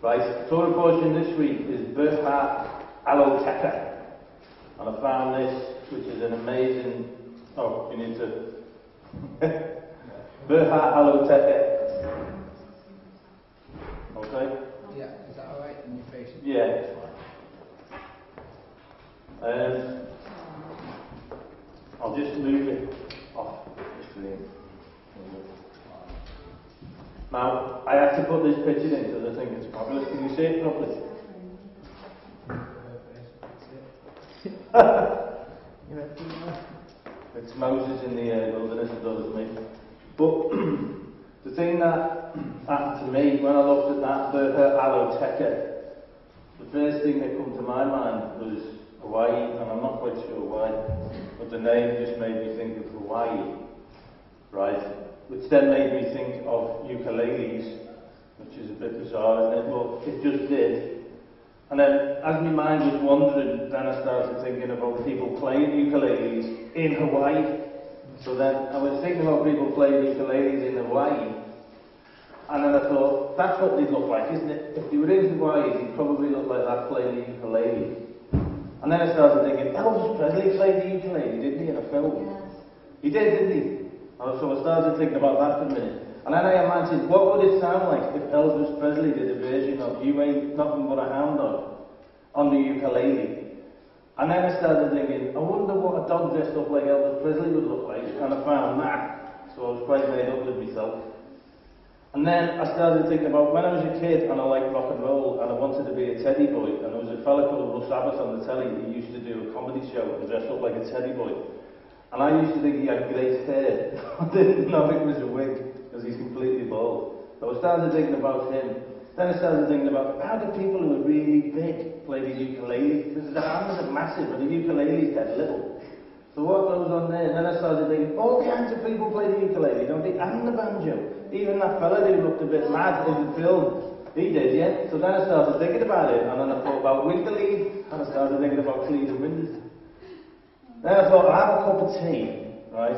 Right, the Torah portion this week is Beha Aholekha. And I found this, which is an amazing... Oh, you need to... Beha Aholekha. Okay? Yeah, is that alright in your face? Yeah. I'll just move it off the screen. Now, I have to put this picture in because I think it's fabulous. Can you see it properly? It's Moses in the wilderness, it does me. But the thing that happened to me when I looked at that Beha'alotekha, the first thing that came to my mind was Hawaii, and I'm not quite sure why, but the name just made me think of Hawaii, right? Which then made me think of ukuleles, which is a bit bizarre, isn't it? But it just did. And then, as my mind was wandering, then I started thinking about people playing ukuleles in Hawaii. So then, I was thinking about people playing ukuleles in Hawaii, and then I thought, that's what they look like, isn't it? If they were in Hawaii, they'd probably look like that playing the ukulele. And then I started thinking, Elvis Presley played the ukulele, didn't he, in a film? Yes. He did, didn't he? So I started thinking about that for a minute. And then I imagined, what would it sound like if Elvis Presley did a version of You Ain't Nothing But a Hound Dog on the ukulele? And then I started thinking, I wonder what a dog dressed up like Elvis Presley would look like. And I found that. So I was quite made up with myself. And then I started thinking about when I was a kid and I liked rock and roll and I wanted to be a teddy boy. And there was a fella called Russ Abbott on the telly who used to do a comedy show and dress up like a teddy boy. And I used to think he had great hair. I didn't know it was a wig, because he's completely bald. So I started thinking about him. Then I started thinking about how do people who are really big play the ukulele? Because the hands are massive, but the ukulele's dead little. So what goes on there? And then I started thinking, all kinds of people play the ukulele, don't they? And the banjo. Even that fella who looked a bit mad in the film, he did, yeah? So then I started thinking about it, and then I thought about winter leave, and I started thinking about cleaning windows. Then I thought, I'll have a cup of tea, right?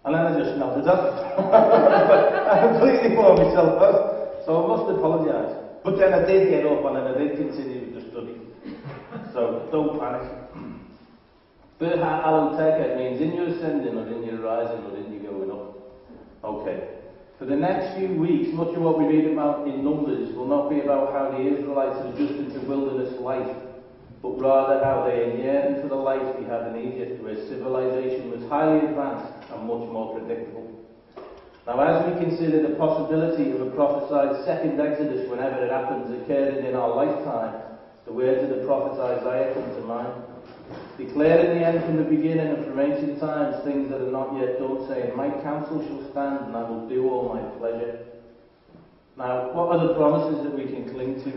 And then I just nodded up. I completely wore myself out. So I must apologise. But then I did get up and then I did continue with the study. So don't panic. Beha'alotekha means in your ascending or in your rising or in your going up. Okay. For the next few weeks, much of what we read about in Numbers will not be about how the Israelites adjusted to wilderness life, but rather how they yearned for the life they had in Egypt, where civilization was highly advanced and much more predictable. Now, as we consider the possibility of a prophesied second Exodus whenever it happens occurring in our lifetime, the words of the prophet Isaiah come to mind. Declare in the end from the beginning and from ancient times things that are not yet done, saying, My counsel shall stand and I will do all my pleasure. Now, what are the promises that we can cling to?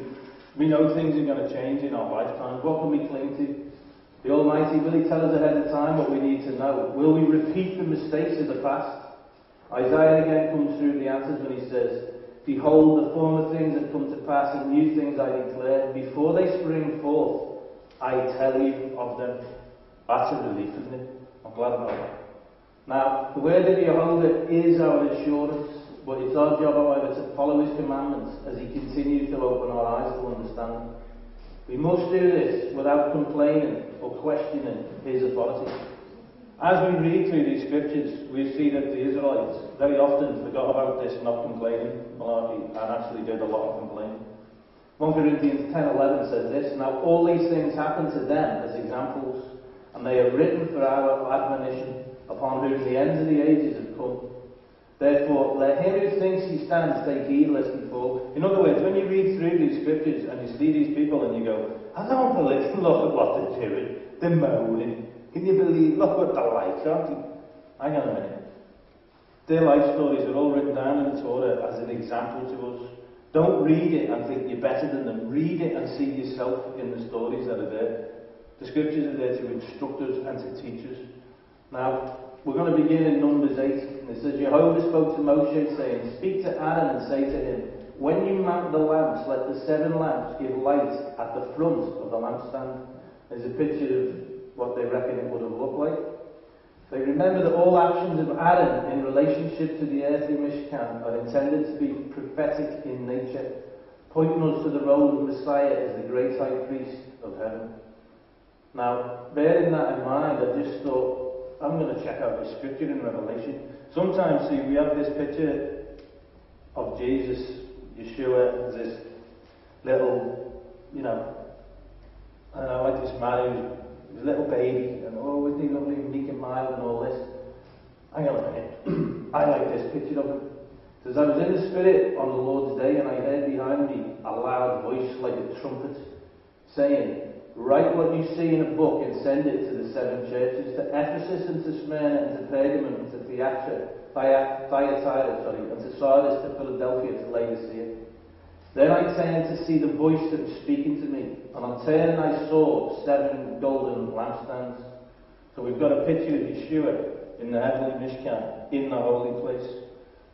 We know things are going to change in our lifetime. What can we cling to? The Almighty, will He tell us ahead of time what we need to know? Will we repeat the mistakes of the past? Isaiah again comes through the answers when he says, Behold, the former things have come to pass, and new things I declare. Before they spring forth, I tell you of them. That's a relief, isn't it? I'm glad about that. Now, the word of Jehovah is our assurance. But it's our job, however, to follow His commandments as He continues to open our eyes to understand. We must do this without complaining or questioning His authority. As we read through these scriptures, we see that the Israelites very often forgot about this not complaining malarkey and actually did a lot of complaining. 1 Corinthians 10:11 says this, Now all these things happen to them as examples, and they are written for our admonition, upon whom the ends of the ages have come. Therefore, let him who thinks he stands take heed lest he fall. In other words, when you read through these scriptures and you see these people and you go, I don't believe, look at what they're doing, they're moaning. Can you believe, look what they're like, aren't they? Hang on a minute. Their life stories are all written down in the Torah as an example to us. Don't read it and think you're better than them. Read it and see yourself in the stories that are there. The scriptures are there to instruct us and to teach us. Now, we're going to begin in Numbers 8. And it says, Jehovah spoke to Moshe, saying, Speak to Aaron and say to him, When you mount the lamps, let the 7 lamps give light at the front of the lampstand. There's a picture of what they reckon it would have looked like. They remember that all actions of Aaron in relationship to the earthly Mishkan are intended to be prophetic in nature, pointing us to the role of Messiah as the great high priest of heaven. Now, bearing that in mind, I just thought, I'm going to check out the scripture in Revelation. Sometimes, see, we have this picture of Jesus, Yeshua, as this little, like this man who's a little baby, and oh, isn't he lovely, meek and mild and all this. Hang on a minute. I like this picture of him. It says, I was in the Spirit on the Lord's day, and I heard behind me a loud voice like a trumpet, saying, write what you see in a book and send it to the 7 churches, to Ephesus and to Smyrna and to Pergamum and to Thyatira, and to Sardis, to Philadelphia, to Laodicea. Then I turned to see the voice that was speaking to me, and on turning I saw 7 golden lampstands. So we've got a picture of Yeshua in the heavenly Mishkan, in the holy place.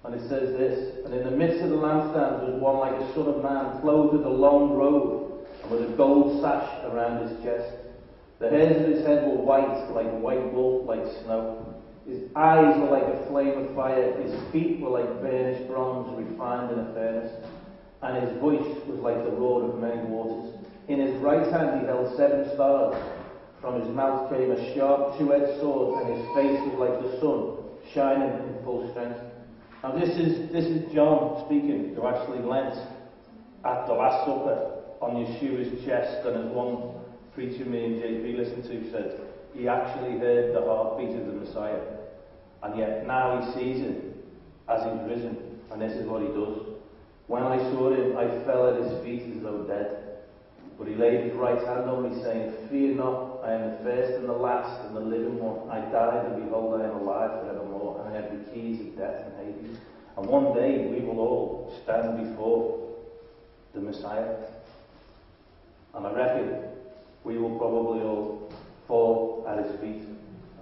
And it says this, and in the midst of the lampstands was one like a son of man, clothed with a long robe, and with a gold sash around his chest. The hairs of his head were white, like white wool, like snow. His eyes were like a flame of fire. His feet were like burnished bronze refined in a furnace. And his voice was like the roar of many waters. In his right hand he held 7 stars. From his mouth came a sharp 2-edged sword, and his face was like the sun, shining in full strength. Now this is John speaking, who actually leant at the Last Supper on Yeshua's chest, and as one preacher me and JP listened to said, he actually heard the heartbeat of the Messiah. And yet now he sees him as he's risen, and this is what he does. When I saw him, I fell at his feet as though dead. But he laid his right hand on me, saying, fear not, I am the first and the last and the living one. I died, and behold, I am alive forevermore, and I have the keys of death and Hades. And one day we will all stand before the Messiah. And I reckon we will probably all fall at his feet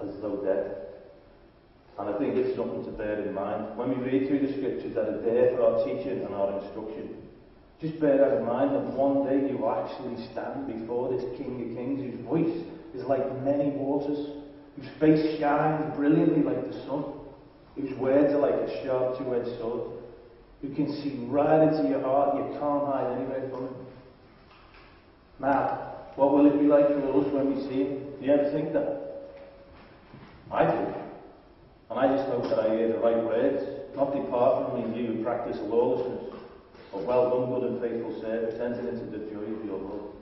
as though dead. And I think it's something to bear in mind when we read through the scriptures that are there for our teaching and our instruction. Just bear that in mind that one day you will actually stand before this King of Kings, whose voice is like many waters, whose face shines brilliantly like the sun, whose words are like a sharp 2-edged sword, who can see right into your heart. You can't hide anywhere from him. Now, what will it be like for us when we see him? Do you ever think that? I do. And I just hope that I hear the right words, not depart from me, you who practice lawlessness, but well done, good and faithful servant, enter into the joy of your Lord.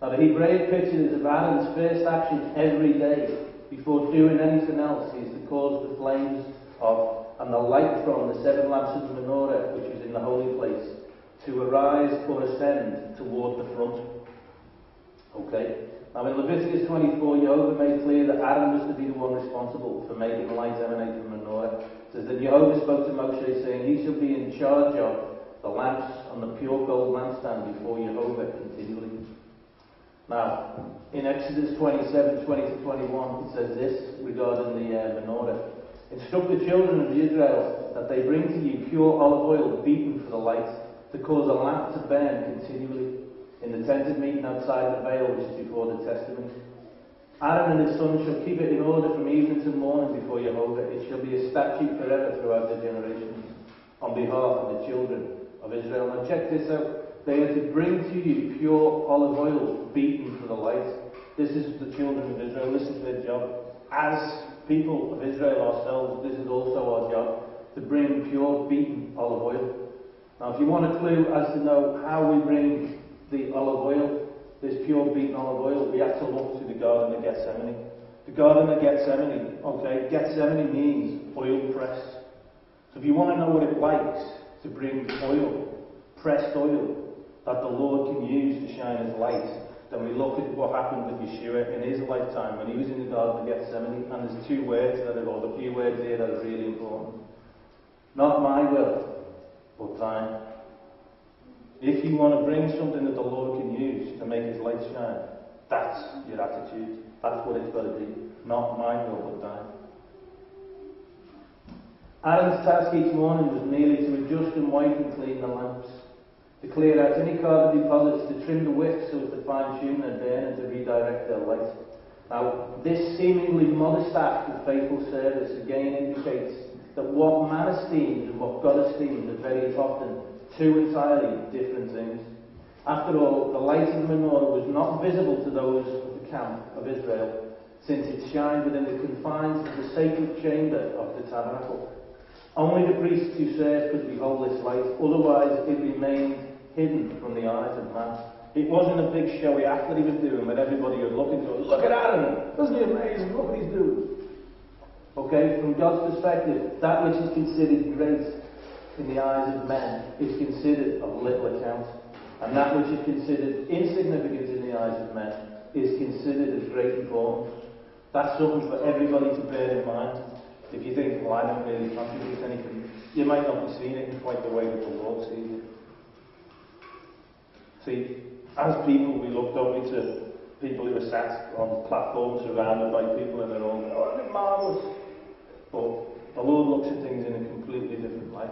Now the Hebraic picture is of Adam's first action every day, before doing anything else, is to cause the flames of, and the light from the 7 lamps of the menorah, which is in the holy place, to arise or ascend toward the front. Okay? Now in Leviticus 24, Jehovah made clear that Adam was to be the one responsible for making the light emanate from the menorah. It says that Jehovah spoke to Moshe, saying, he shall be in charge of the lamps on the pure gold lampstand before Jehovah continually. Now, in Exodus 27, 20 to 21, it says this regarding the menorah. Instruct the children of Israel that they bring to you pure olive oil beaten for the light, to cause a lamp to burn continually in the tent of meeting outside the veil, which is before the testimony. Aaron and his sons shall keep it in order from evening to morning before Jehovah. It shall be a statute forever throughout the generations, on behalf of the children of Israel. Now check this out. They are to bring to you pure olive oil beaten for the light. This is the children of Israel. This is their job. As people of Israel ourselves, this is also our job, to bring pure beaten olive oil. Now if you want a clue as to know how we bring the olive oil, this pure beaten olive oil, we have to look to the Garden of Gethsemane. The Garden of Gethsemane, okay, Gethsemane means oil press. So if you want to know what it likes to bring oil, pressed oil, that the Lord can use to shine his light, then we look at what happened with Yeshua in his lifetime when he was in the Garden of Gethsemane, and there's 2 words that are, or the few words here that are really important. Not my will, but thine. If you want to bring something that the Lord can use to make his light shine, that's your attitude. That's what it's got to be. Not my will, but thine. Aaron's task each morning was merely to adjust and wipe and clean the lamps, to clear out any carbon deposits, to trim the wicks so as to fine-tune their burn and to redirect their light. Now, this seemingly modest act of faithful service again indicates that what man esteems and what God esteems are very often Two entirely different things. After all, the light of the menorah was not visible to those of the camp of Israel, since it shined within the confines of the sacred chamber of the tabernacle. Only the priests who served could behold this light, otherwise it remained hidden from the eyes of man. It wasn't a big showy act that he was doing when everybody was looking to him. Look at Aaron! Isn't he amazing? Look what he's doing. Okay, from God's perspective, that which is considered great in the eyes of men is considered of little account. And that which is considered insignificant in the eyes of men is considered as great importance. That's something for everybody to bear in mind. If you think, well, I don't really contribute anything, you might not be seeing it in quite the way that the Lord sees it. See, as people, we looked up to people who are sat on platforms surrounded by people and they're all, oh, isn't it marvellous? But the Lord looks at things in a completely different light.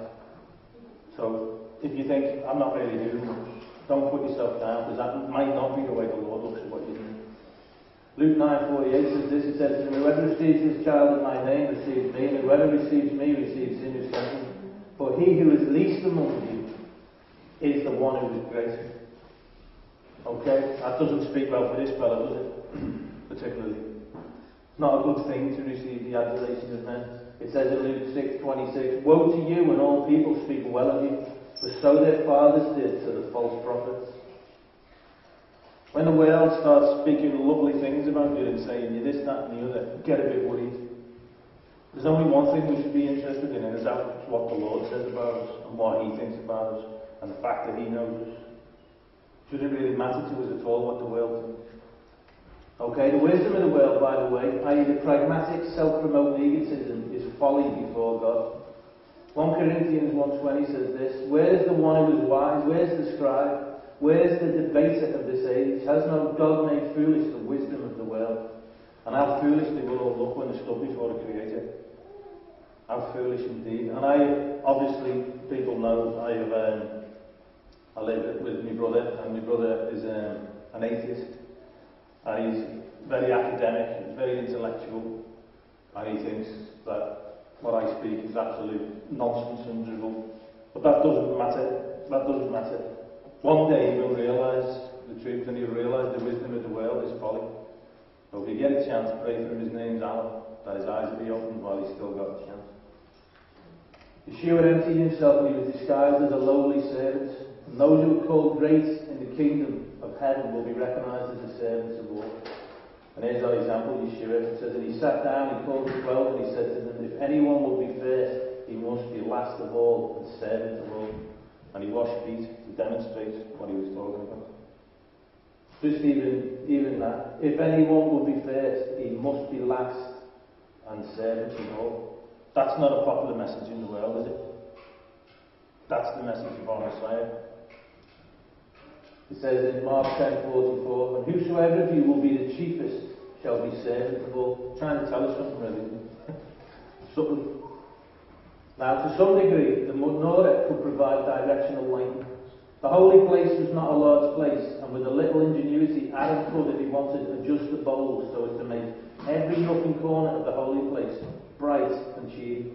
So, if you think, I'm not really doing much, don't put yourself down, because that might not be the way the Lord looks at what you're doing. Luke 9:48 says this, it says, whoever receives this child in my name receives me, and whoever receives me receives him who sent me. For he who is least among you is the one who is great. Okay? That doesn't speak well for this fellow, does it? Particularly. It's not a good thing to receive the adulation of men. It says in Luke 6:26, woe to you when all people speak well of you, for so their fathers did to the false prophets. When the world starts speaking lovely things about you and saying you this, that and the other, get a bit worried. There's only one thing we should be interested in, and it's what the Lord says about us and what he thinks about us and the fact that he knows us. Shouldn't really matter to us at all what the world thinks. Okay, the wisdom of the world, by the way, i.e. the pragmatic, self-promoting egotism, is folly before God. 1 Corinthians 1:20 says this, where is the one who is wise? Where's the scribe? Where's the debater of this age? Has not God made foolish the wisdom of the world? And how foolish they will all look when they stood before the Creator. How foolish indeed. And obviously, people know, I live with my brother, and my brother is an atheist. And he's very academic, he's very intellectual, and he thinks that what I speak is absolute nonsense and drivel. But that doesn't matter. That doesn't matter. One day he will realise the truth, and he'll realise the wisdom of the world is folly. So if you get a chance, pray for him. His name's Alan, that his eyes will be opened while he's still got a chance. Yeshua emptied himself, and he was disguised as a lowly servant. And those who are called great in the kingdom of heaven will be recognised as the servants of all. And here's our example, Yeshua. It says that he sat down, he called the 12, and he said to them, if anyone will be first, he must be last of all and servant of all. And he washed feet to demonstrate what he was talking about. Just even that. If anyone will be first, he must be last and servant of all. That's not a popular message in the world, is it? That's the message of our Messiah. It says in Mark 10:44, and whosoever of you will be the chiefest shall be servant of all. Trying to tell us something, really, isn't it? Something. Now, to some degree, the menorah could provide directional lighting. The holy place was not a large place, and with a little ingenuity, Aaron could, if he wanted, adjust the bowls so as to make every nook and corner of the holy place bright and cheery.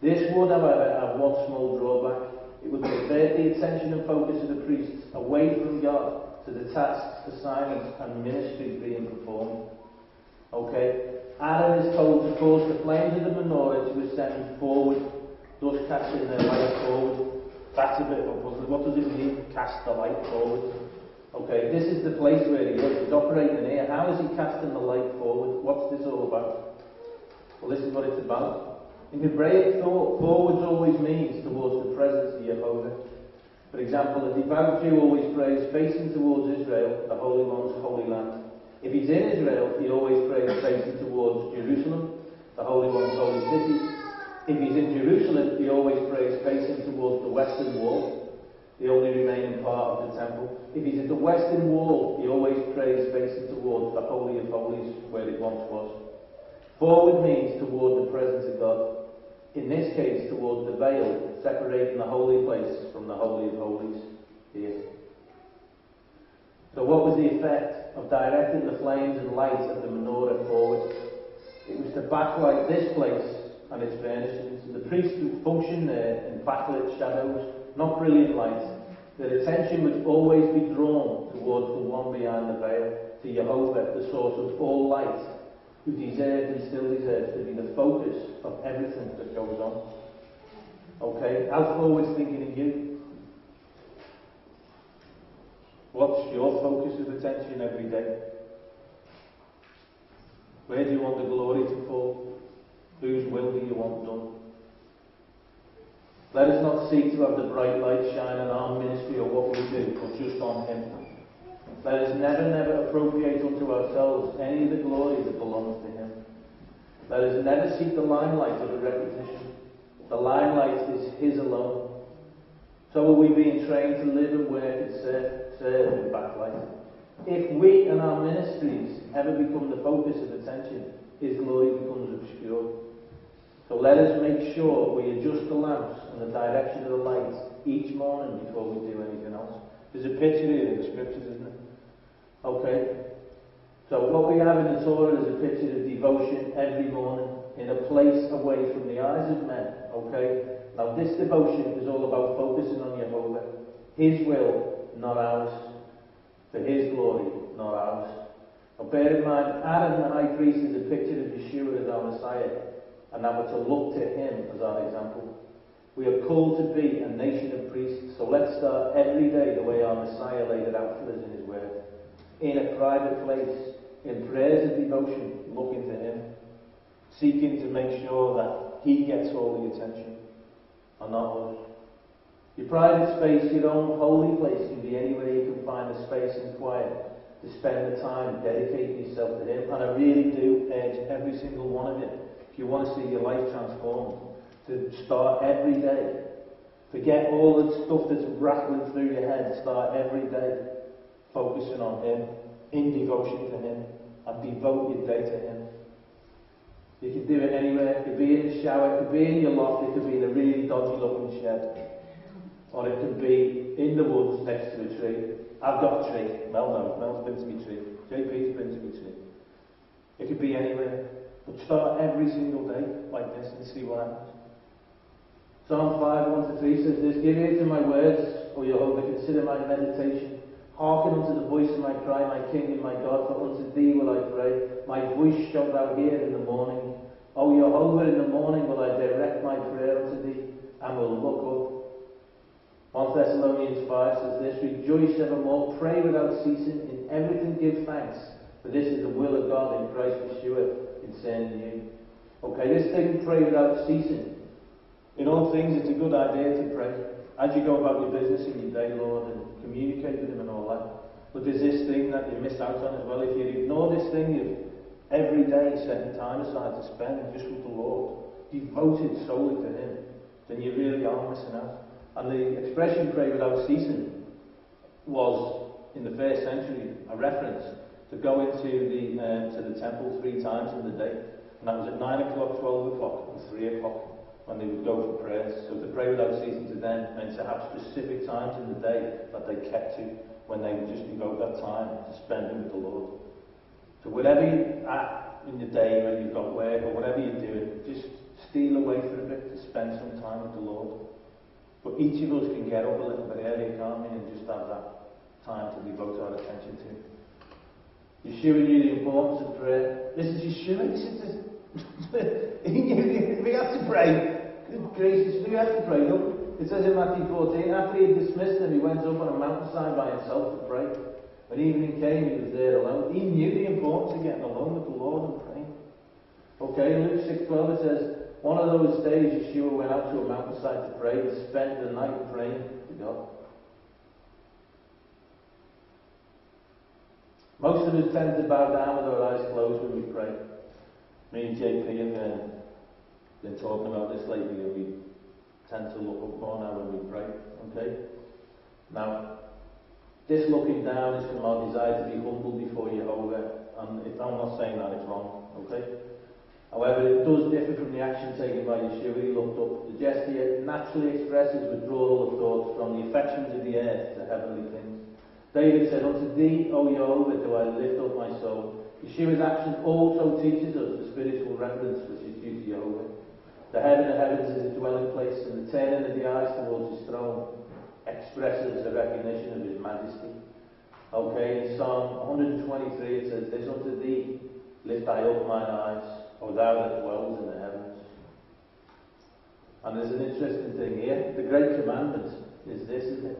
This would, however, have one small drawback. It would divert the attention and focus of the priests away from God to the tasks, assignments, and ministries being performed. Okay? Aaron is told to cause the flames of the menorah to ascend forward, thus casting their light forward. That's a bit of a puzzle. What does it mean, cast the light forward? Okay, this is the place where he is. He's operating here. How is he casting the light forward? What's this all about? Well, this is what it's about. In Hebraic thought, forwards always means towards the presence of Jehovah. For example, a devout Jew always prays facing towards Israel, the Holy One's holy land. If he's in Israel, he always prays facing towards Jerusalem, the Holy One's holy city. If he's in Jerusalem, he always prays facing towards the western wall, the only remaining part of the temple. If he's at the western wall, he always prays facing towards the Holy of Holies, where it once was. Forward means toward the presence of God. In this case, towards the veil, separating the holy place from the Holy of Holies here. So what was the effect of directing the flames and light of the menorah forward? It was to backlight this place and its furnishings. And the priests would function there in backlit shadows, not brilliant lights. Their attention must always be drawn towards the one behind the veil, to Jehovah, the source of all light, who deserves and still deserves to be the focus of everything that goes on. Okay, how's forward thinking in you? What's your focus of attention every day? Where do you want the glory to fall? Whose will do you want done? Let us not seek to have the bright light shine on our ministry or what we do, but just on Him. Let us never appropriate unto ourselves any of the glory that belongs to Him. Let us never seek the limelight of a repetition. The limelight is His alone. So are we being trained to live and work and serve with backlight. If we and our ministries ever become the focus of attention, His glory becomes obscure. So let us make sure we adjust the lamps and the direction of the lights each morning before we do anything else. There's a picture here in the scriptures, isn't it? Okay. So what we have in the Torah is a picture of devotion every morning in a place away from the eyes of men. Okay. Now this devotion is all about focusing on Jehovah. His will, not ours. For His glory, not ours. Now bear in mind, Aaron the high priest is a picture of Yeshua as our Messiah. And now we're to look to Him as our example. We are called to be a nation of priests, so let's start every day the way our Messiah laid it out for us in His Word. In a private place, in prayers of devotion, looking to Him, seeking to make sure that He gets all the attention, and not us. Your private space, your own holy place, can be anywhere you can find the space and quiet to spend the time dedicating yourself to Him. And I really do urge every single one of you, if you want to see your life transformed, to start every day. Forget all the stuff that's rattling through your head. Start every day focusing on Him, in devotion to Him, and devote your day to Him. You can do it anywhere. It could be in the shower, it could be in your loft, it could be in a really dodgy looking shed, or it could be in the woods next to a tree. I've got a tree. Mel's been to me tree. JP's been to me tree. It could be anywhere. But start every single day like this and see what happens. Psalm 5, 1-3 says this: Give ear to my words, O Jehovah, consider my meditation. Hearken unto the voice of my cry, my King and my God, for unto Thee will I pray. My voice shalt Thou hear in the morning. O Jehovah, in the morning will I direct my prayer unto Thee, and will look up. 1 Thessalonians 5 says this: Rejoice evermore, pray without ceasing, in everything give thanks, for this is the will of God in Christ Yeshua concerning you. Okay, this thing, pray without ceasing. In all things, it's a good idea to pray as you go about your business in your day, Lord, and communicate with Him and all that. But there's this thing that you miss out on as well. If you ignore this thing of every day setting time aside to spend just with the Lord, devoted solely to Him, then you really are missing out. And the expression "pray without ceasing" was, in the first century, a reference to go into the temple 3 times in the day, and that was at 9 o'clock, 12 o'clock, and 3 o'clock. When they would go for prayers. So to pray without ceasing to them meant to have specific times in the day that they kept to, when they would just devote that time to spending with the Lord. So whatever you're at in the day, when you've got work or whatever you're doing, just steal away for a bit to spend some time with the Lord. But each of us can get up a little bit earlier, can't we, and just have that time to devote our attention to. Yeshua knew the importance of prayer. This is Yeshua. He knew we have to pray. Good gracious, we have to pray. Look, it says in Matthew 14, after he had dismissed them, he went up on a mountainside by himself to pray. When evening came, he was there alone. He knew the importance of getting alone with the Lord and praying. Okay, in Luke 6:12 it says, one of those days Yeshua went out to a mountainside to pray and spent the night praying to God. Most of us tend to bow down with our eyes closed when we pray. Me and JP have been talking about this lately, and we tend to look up more now when we pray. Okay? Now, this looking down is from our desire to be humble before Jehovah, and I'm not saying that it's wrong. Okay? However, it does differ from the action taken by Yeshua. He looked up. The gesture naturally expresses withdrawal of thoughts from the affections of the earth to heavenly things. David said, Unto Thee, O Jehovah, do I lift up my soul. Yeshua's action also teaches us the spiritual reverence which is due to Jehovah. The heaven of heavens is a dwelling place, and the turning of the eyes towards His throne expresses the recognition of his majesty. Okay, in Psalm 123 it says, "This unto thee lift I up mine eyes, O thou that dwells in the heavens." And there's an interesting thing here. The great commandment is this, isn't it?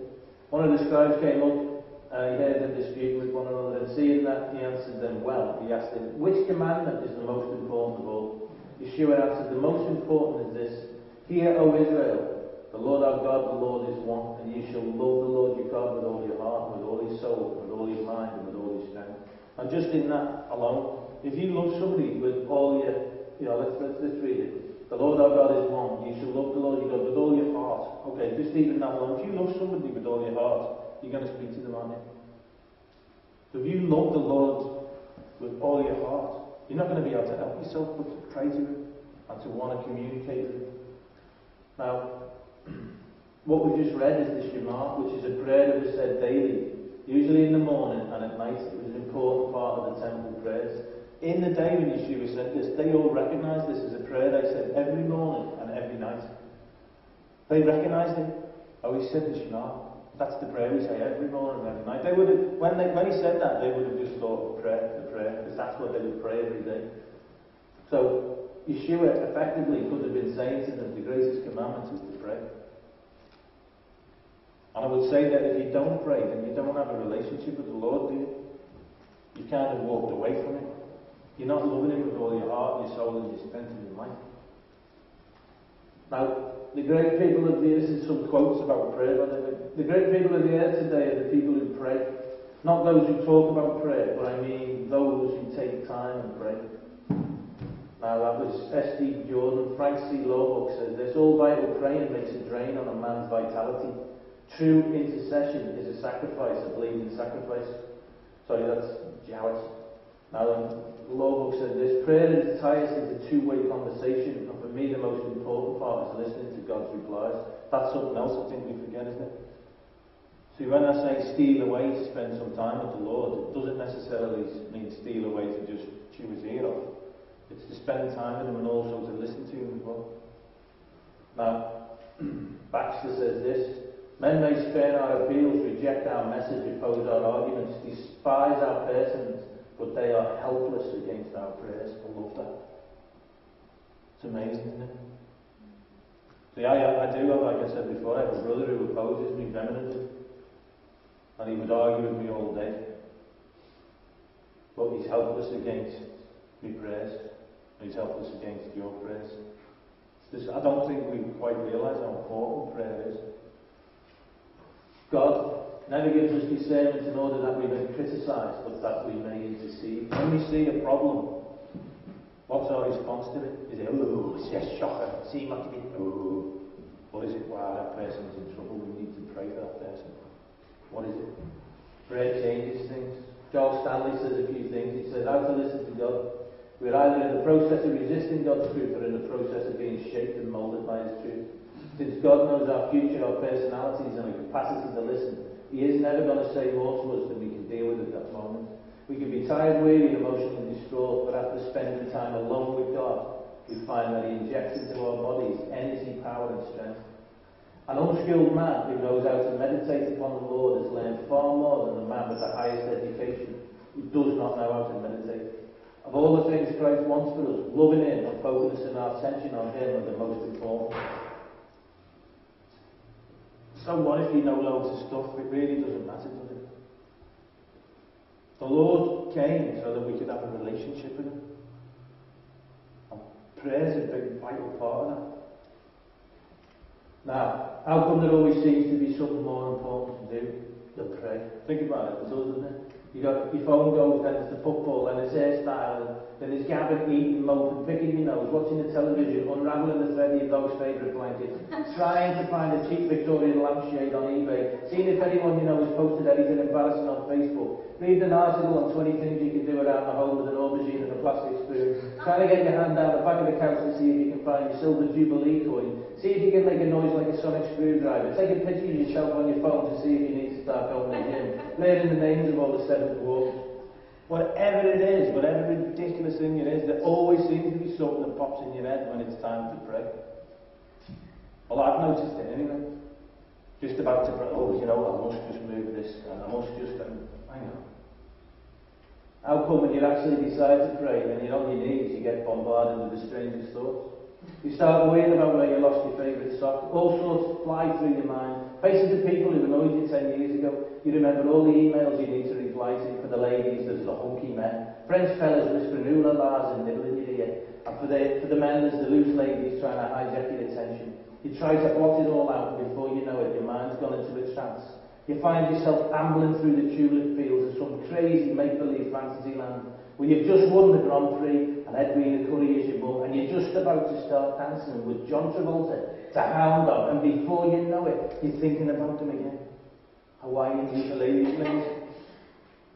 One of the scribes came up and he heard them dispute with one another, and seeing that he answered them well, he asked him, "Which commandment is the most important of all?" Yeshua answered, "The most important is this, Hear, O Israel, the Lord our God, the Lord is one, and you shall love the Lord your God with all your heart, with all your soul, with all your mind, and with all your strength." And just in that alone, if you love somebody with all your, let's read it. The Lord our God is one. You shall love the Lord your God with all your heart. Okay, just even that alone. If you love somebody with all your heart, you're going to speak to them, aren't you? So if you love the Lord with all your heart, you're not going to be able to help yourself but to pray to Him and to want to communicate with Him. Now, what we've just read is the Shema, which is a prayer that was said daily, usually in the morning and at night. It was an important part of the temple prayers. In the day when Yeshua said this, they all recognized this as a prayer they said every morning and every night. They recognized it. Oh, he said the Shema. That's the prayer we say every morning and every night. They would have, when he said that, they would have just thought the prayer, because that's what they would pray every day. So Yeshua effectively could have been saying to them, the greatest commandment is to pray. And I would say that if you don't pray, then you don't have a relationship with the Lord, do you? You kind of walked away from Him. You're not loving Him with all your heart, your soul, and your strength and your mind. Now, the great people of the earth, this is some quotes about prayer, by the way. The great people of the earth today are the people who pray. Not those who talk about prayer, but I mean those who take time and pray. Now that was S.D. Jordan. Frank C. Lawbuck says this: "All vital praying makes a drain on a man's vitality. True intercession is a sacrifice, a bleeding sacrifice." Sorry, that's Jowett. Now Lawbuck said this: "Prayer in its highest is a two-way conversation, and for me the most important part is listening to God's replies." That's something else I think we forget, isn't it? See, when I say steal away to spend some time with the Lord, it doesn't necessarily mean steal away to just chew his ear off. It's to spend time with Him and also to listen to Him as well. Now, Baxter says this: "Men may spurn our appeals, reject our message, oppose our arguments, despise our persons, but they are helpless against our prayers." I love that. It's amazing, isn't it? See, I do, like I said before, I have a brother who opposes me vehemently, and he would argue with me all day. But he's helpless against my prayers. He's helpless against your prayers. I don't think we quite realise how important prayer is. God never gives us discernment in order that we may criticise, but that we may intercede. When we see a problem, what's our response to it? Is it, "Oh, it's just shocker, see what you did, oh"? Or is it, "Wow, that person's in trouble, we need to pray for that person"? What is it? Prayer changes things. Charles Stanley says a few things. He says, "How to listen to God. We're either in the process of resisting God's truth or in the process of being shaped and moulded by His truth. Since God knows our future, our personalities, and our capacity to listen, He is never going to say more to us than we can deal with at that moment. We can be tired, weary, and emotionally distraught, but after spending time alone with God, we find that He injects into our bodies energy, power, and strength. An unskilled man who knows how to meditate upon the Lord has learned far more than the man with the highest education who does not know how to meditate. Of all the things Christ wants for us, loving Him and focusing our attention on Him are the most important. So what if you know loads of stuff? It really doesn't matter, does it? The Lord came so that we could have a relationship with Him. And prayer is a big vital part of that. Now, how come there always seems to be something more important to do than pray? Think about it, doesn't it? You got your phone goes, then it's the football, then it's hairstyle, and then there's gabbing, eating, moping, picking your nose, watching the television, unravelling the thread of your dog's favourite blanket, trying to find a cheap Victorian lampshade on eBay, seeing if anyone you know has posted anything embarrassing on Facebook, read an article on 20 things you can do around the home with an aubergine and a plastic spoon, trying to get your hand down the back of the couch to see if you can find your silver Jubilee coin, see if you can make a noise like a sonic screwdriver, take a picture of yourself on your phone to see if you need to start going to the gym, learning the names of all the seventh wonders. Whatever it is, whatever ridiculous thing it is, there always seems to be something that pops in your head when it's time to pray. Well, I've noticed it anyway. just about to, oh, you know, I must just move this, and I must just, hang on. How come when you actually decide to pray, when you're on your knees, you get bombarded with the strangest thoughts? You start worrying about where you lost your favourite sock. All sorts fly through your mind. Faces of people who annoyed you 10 years ago. You remember all the emails you need to reply to. For the ladies, there's the hunky men. French fellas whispering ooh la las and nibbling your ear. And for the men, there's the loose ladies trying to hijack your attention. You try to blot it all out, and before you know it, your mind's gone into a trance. You find yourself ambling through the tulip fields of some crazy make-believe fantasy land where you've just won the Grand Prix and Edwina Curry is your mum, and you're just about to start dancing with John Travolta to Hound Dog, and before you know it, you're thinking about them again. Hawaiian ukulele players.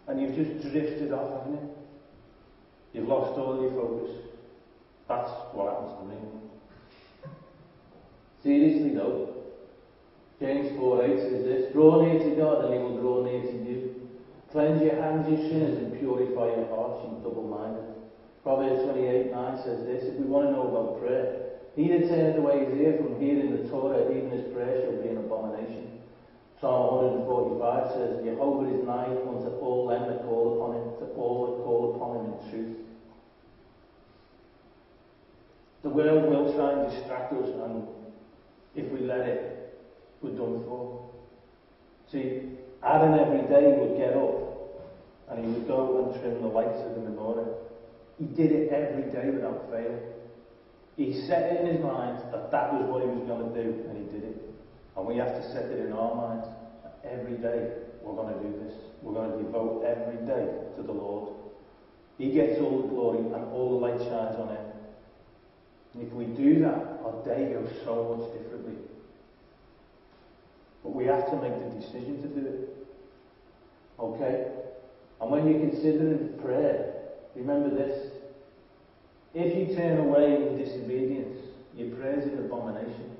And you've just drifted off, haven't you? You've lost all your focus. That's what happens to me. Seriously though, James 4:8 says this, draw near to God and he will draw near to you. Cleanse your hands, you sinners, and purify your hearts, you double-minded. Proverbs 28:9 says this, if we want to know about prayer, he that turneth away his ear from hearing the Torah, even his prayer shall be an abomination. Psalm 145 says, Jehovah is nigh unto all them that call upon him, to all that call upon him in truth. The world will try and distract us, and if we let it, we're done for. See, Adam every day would get up and he would go and trim the lights of the menorah. He did it every day without fail. He set it in his mind that that was what he was going to do, and he did it. And we have to set it in our minds that every day we're going to do this. We're going to devote every day to the Lord. He gets all the glory and all the light shines on him. And if we do that, our day goes so much differently. But we have to make the decision to do it. Okay? And when you're considering prayer, remember this. If you turn away in disobedience, your prayer is an abomination.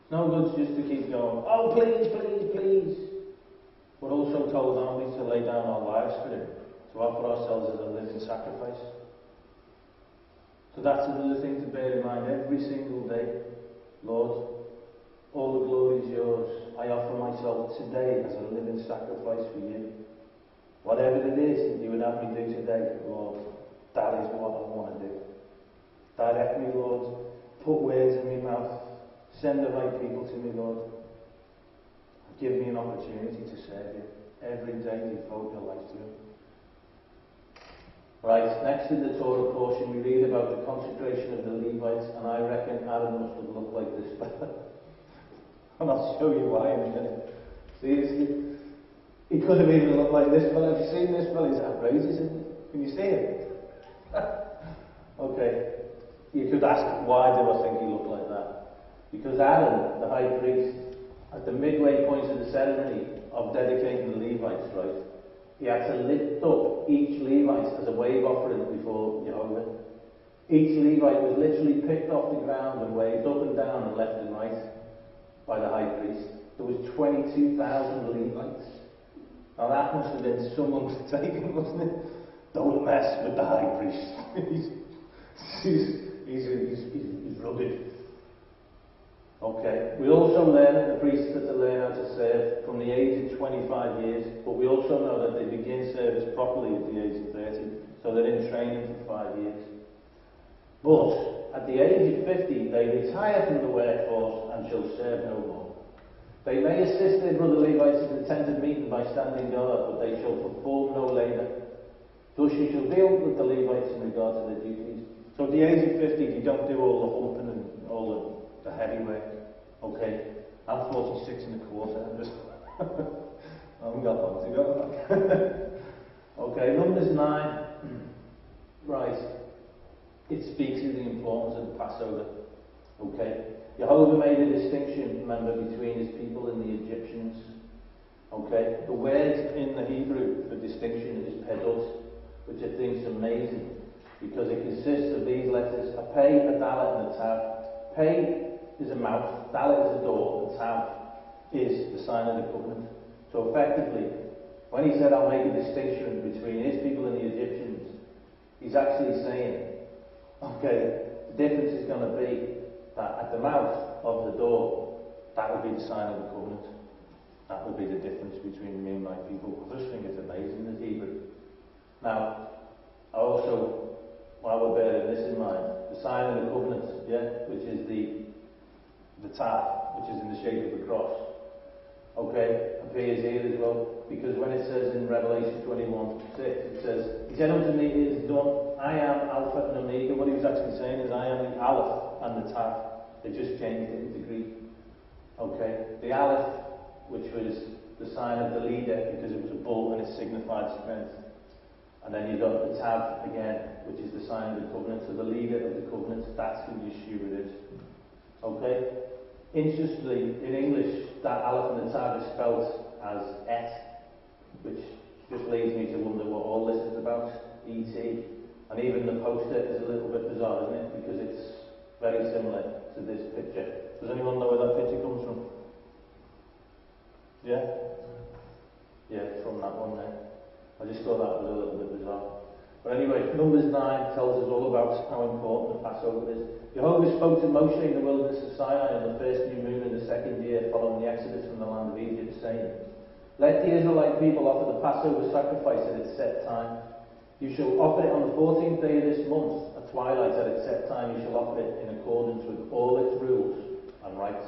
It's no good just to keep going, oh please, please, please. We're also told, aren't we, to lay down our lives for him, to offer ourselves as a living sacrifice. So that's another thing to bear in mind every single day. Lord, all the glory is yours. I offer myself today as a living sacrifice for you. Whatever it is that you would have me do today, Lord, that is what I want to do. Direct me, Lord. Put words in my mouth. Send the right people to me, Lord. Give me an opportunity to serve you. Every day devote your life to him. Right, next in the Torah portion we read about the consecration of the Levites, and I reckon Aaron must have looked like this fella. And I'll show you why in a minute. Seriously. He could have even looked like this fella. Have you seen this fella? He's outrageous, isn't he? Can you see him? Okay. You could ask, why do I think he looked like that? Because Aaron, the high priest, at the midway point of the ceremony of dedicating the Levites, right, he had to lift up each Levite as a wave offering before Jehovah. Each Levite was literally picked off the ground and waved up and down and left and right by the high priest. There was 22,000 Levites. Now that must have been some undertaking, wasn't it? Don't mess with the high priest. he's rugged. Okay. We also learn that the priests had to learn how to serve from the age of 25 years, but we also know that they begin service properly at the age of 30, so they're in training for 5 years. But at the age of 50, they retire from the workforce and shall serve no more. They may assist their brother Levites in the tent of meeting by standing guard, but they shall perform no labour. Thus you shall deal with the Levites in regard to their duties. So at the age of 50, you don't do all the humping and all the heavy work. Okay, I'm 46 and a quarter. I haven't got long to go. Okay, Numbers 9. Right. It speaks of the importance of the Passover. Okay. Jehovah made a distinction, remember, between his people and the Egyptians. Okay. The word in the Hebrew for distinction is pedot, which I think is amazing, because it consists of these letters: a pei, a dalet, and a tav. Pei is a mouth, dalet is a door, and tav is the sign of the covenant. So effectively, when he said, I'll make a distinction between his people and the Egyptians, he's actually saying, okay, the difference is going to be that at the mouth of the door, that will be the sign of the covenant. That would be the difference between me and my people. I just think it's amazing, the Hebrew. Now, I also, while we're bearing this in mind, the sign of the covenant, which is the tav, which is in the shape of a cross, appears here as well, because when it says in Revelation 21:6, it says, he said unto me, it is done, I am Alpha and Omega. What he was actually saying is, I am the Aleph and the Tav. They just changed it into Greek. The Aleph, which was the sign of the leader, because it was a bull and it signified strength. And then you've got the Tav again, which is the sign of the covenant. So the leader of the covenant, that's who Yeshua is. Interestingly, in English, that Aleph and the Tav is spelled as Et, which just leads me to wonder what all this is about, E-T. And even the poster is a little bit bizarre, isn't it? Because it's very similar to this picture. Does anyone know where that picture comes from? Yeah? Yeah, it's from that one there. I just thought that was a little bit bizarre. But anyway, Numbers 9 tells us all about how important the Passover is. Jehovah spoke to Moshe in the wilderness of Sinai on the first new moon in the second year following the exodus from the land of Egypt, saying, let the Israelite people offer the Passover sacrifice at its set time. You shall offer it on the 14th day of this month, at twilight at its set time. You shall offer it in accordance with all its rules and rites.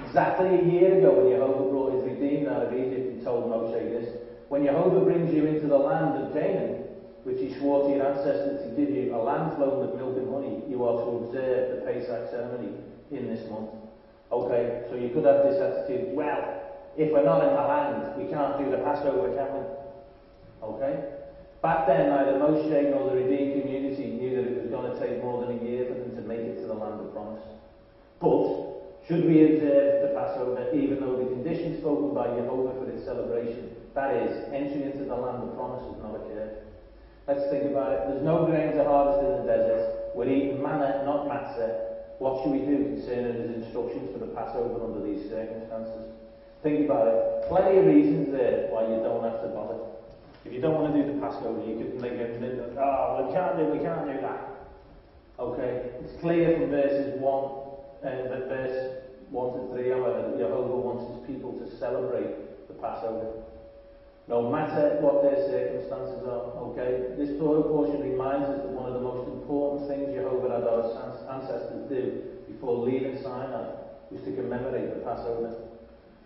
Exactly a year ago when Jehovah brought his redeemed out of Egypt, he told Moshe this. When Jehovah brings you into the land of Canaan, which he swore to your ancestors to give you, a land flowing with milk and honey, you are to observe the Pesach ceremony in this month. So you could have this attitude, well, if we're not in the land, we can't do the Passover, can we? Back then, neither Moshe nor the redeemed community knew that it was going to take more than a year for them to make it to the land of promise. But should we observe the Passover, even though the conditions spoken by Jehovah for its celebration, that is, entry into the land of promise, has not occurred? Let's think about it. There's no grain to harvest in the desert. We're eating manna, not matzah. What should we do concerning his instructions for the Passover under these circumstances? Think about it. Plenty of reasons there why you don't have to bother. If you don't want to do the Passover, you could make it, we can't do that. It's clear from verse 1 to 3, however, that Jehovah wants his people to celebrate the Passover. No matter what their circumstances are, This Torah portion reminds us that one of the most important things Jehovah had our ancestors do before leaving Sinai was to commemorate the Passover.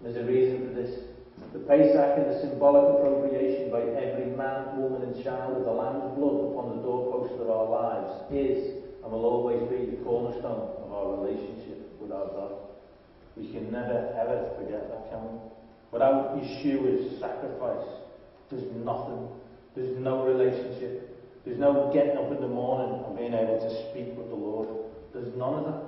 There's a reason for this. The Pesach and the symbolic appropriation by every man, woman and child of the lamb's blood upon the doorposts of our lives is and will always be the cornerstone of our relationship with our God. We can never ever forget that, can we? Without Yeshua's sacrifice, there's nothing. There's no relationship. There's no getting up in the morning and being able to speak with the Lord. There's none of that.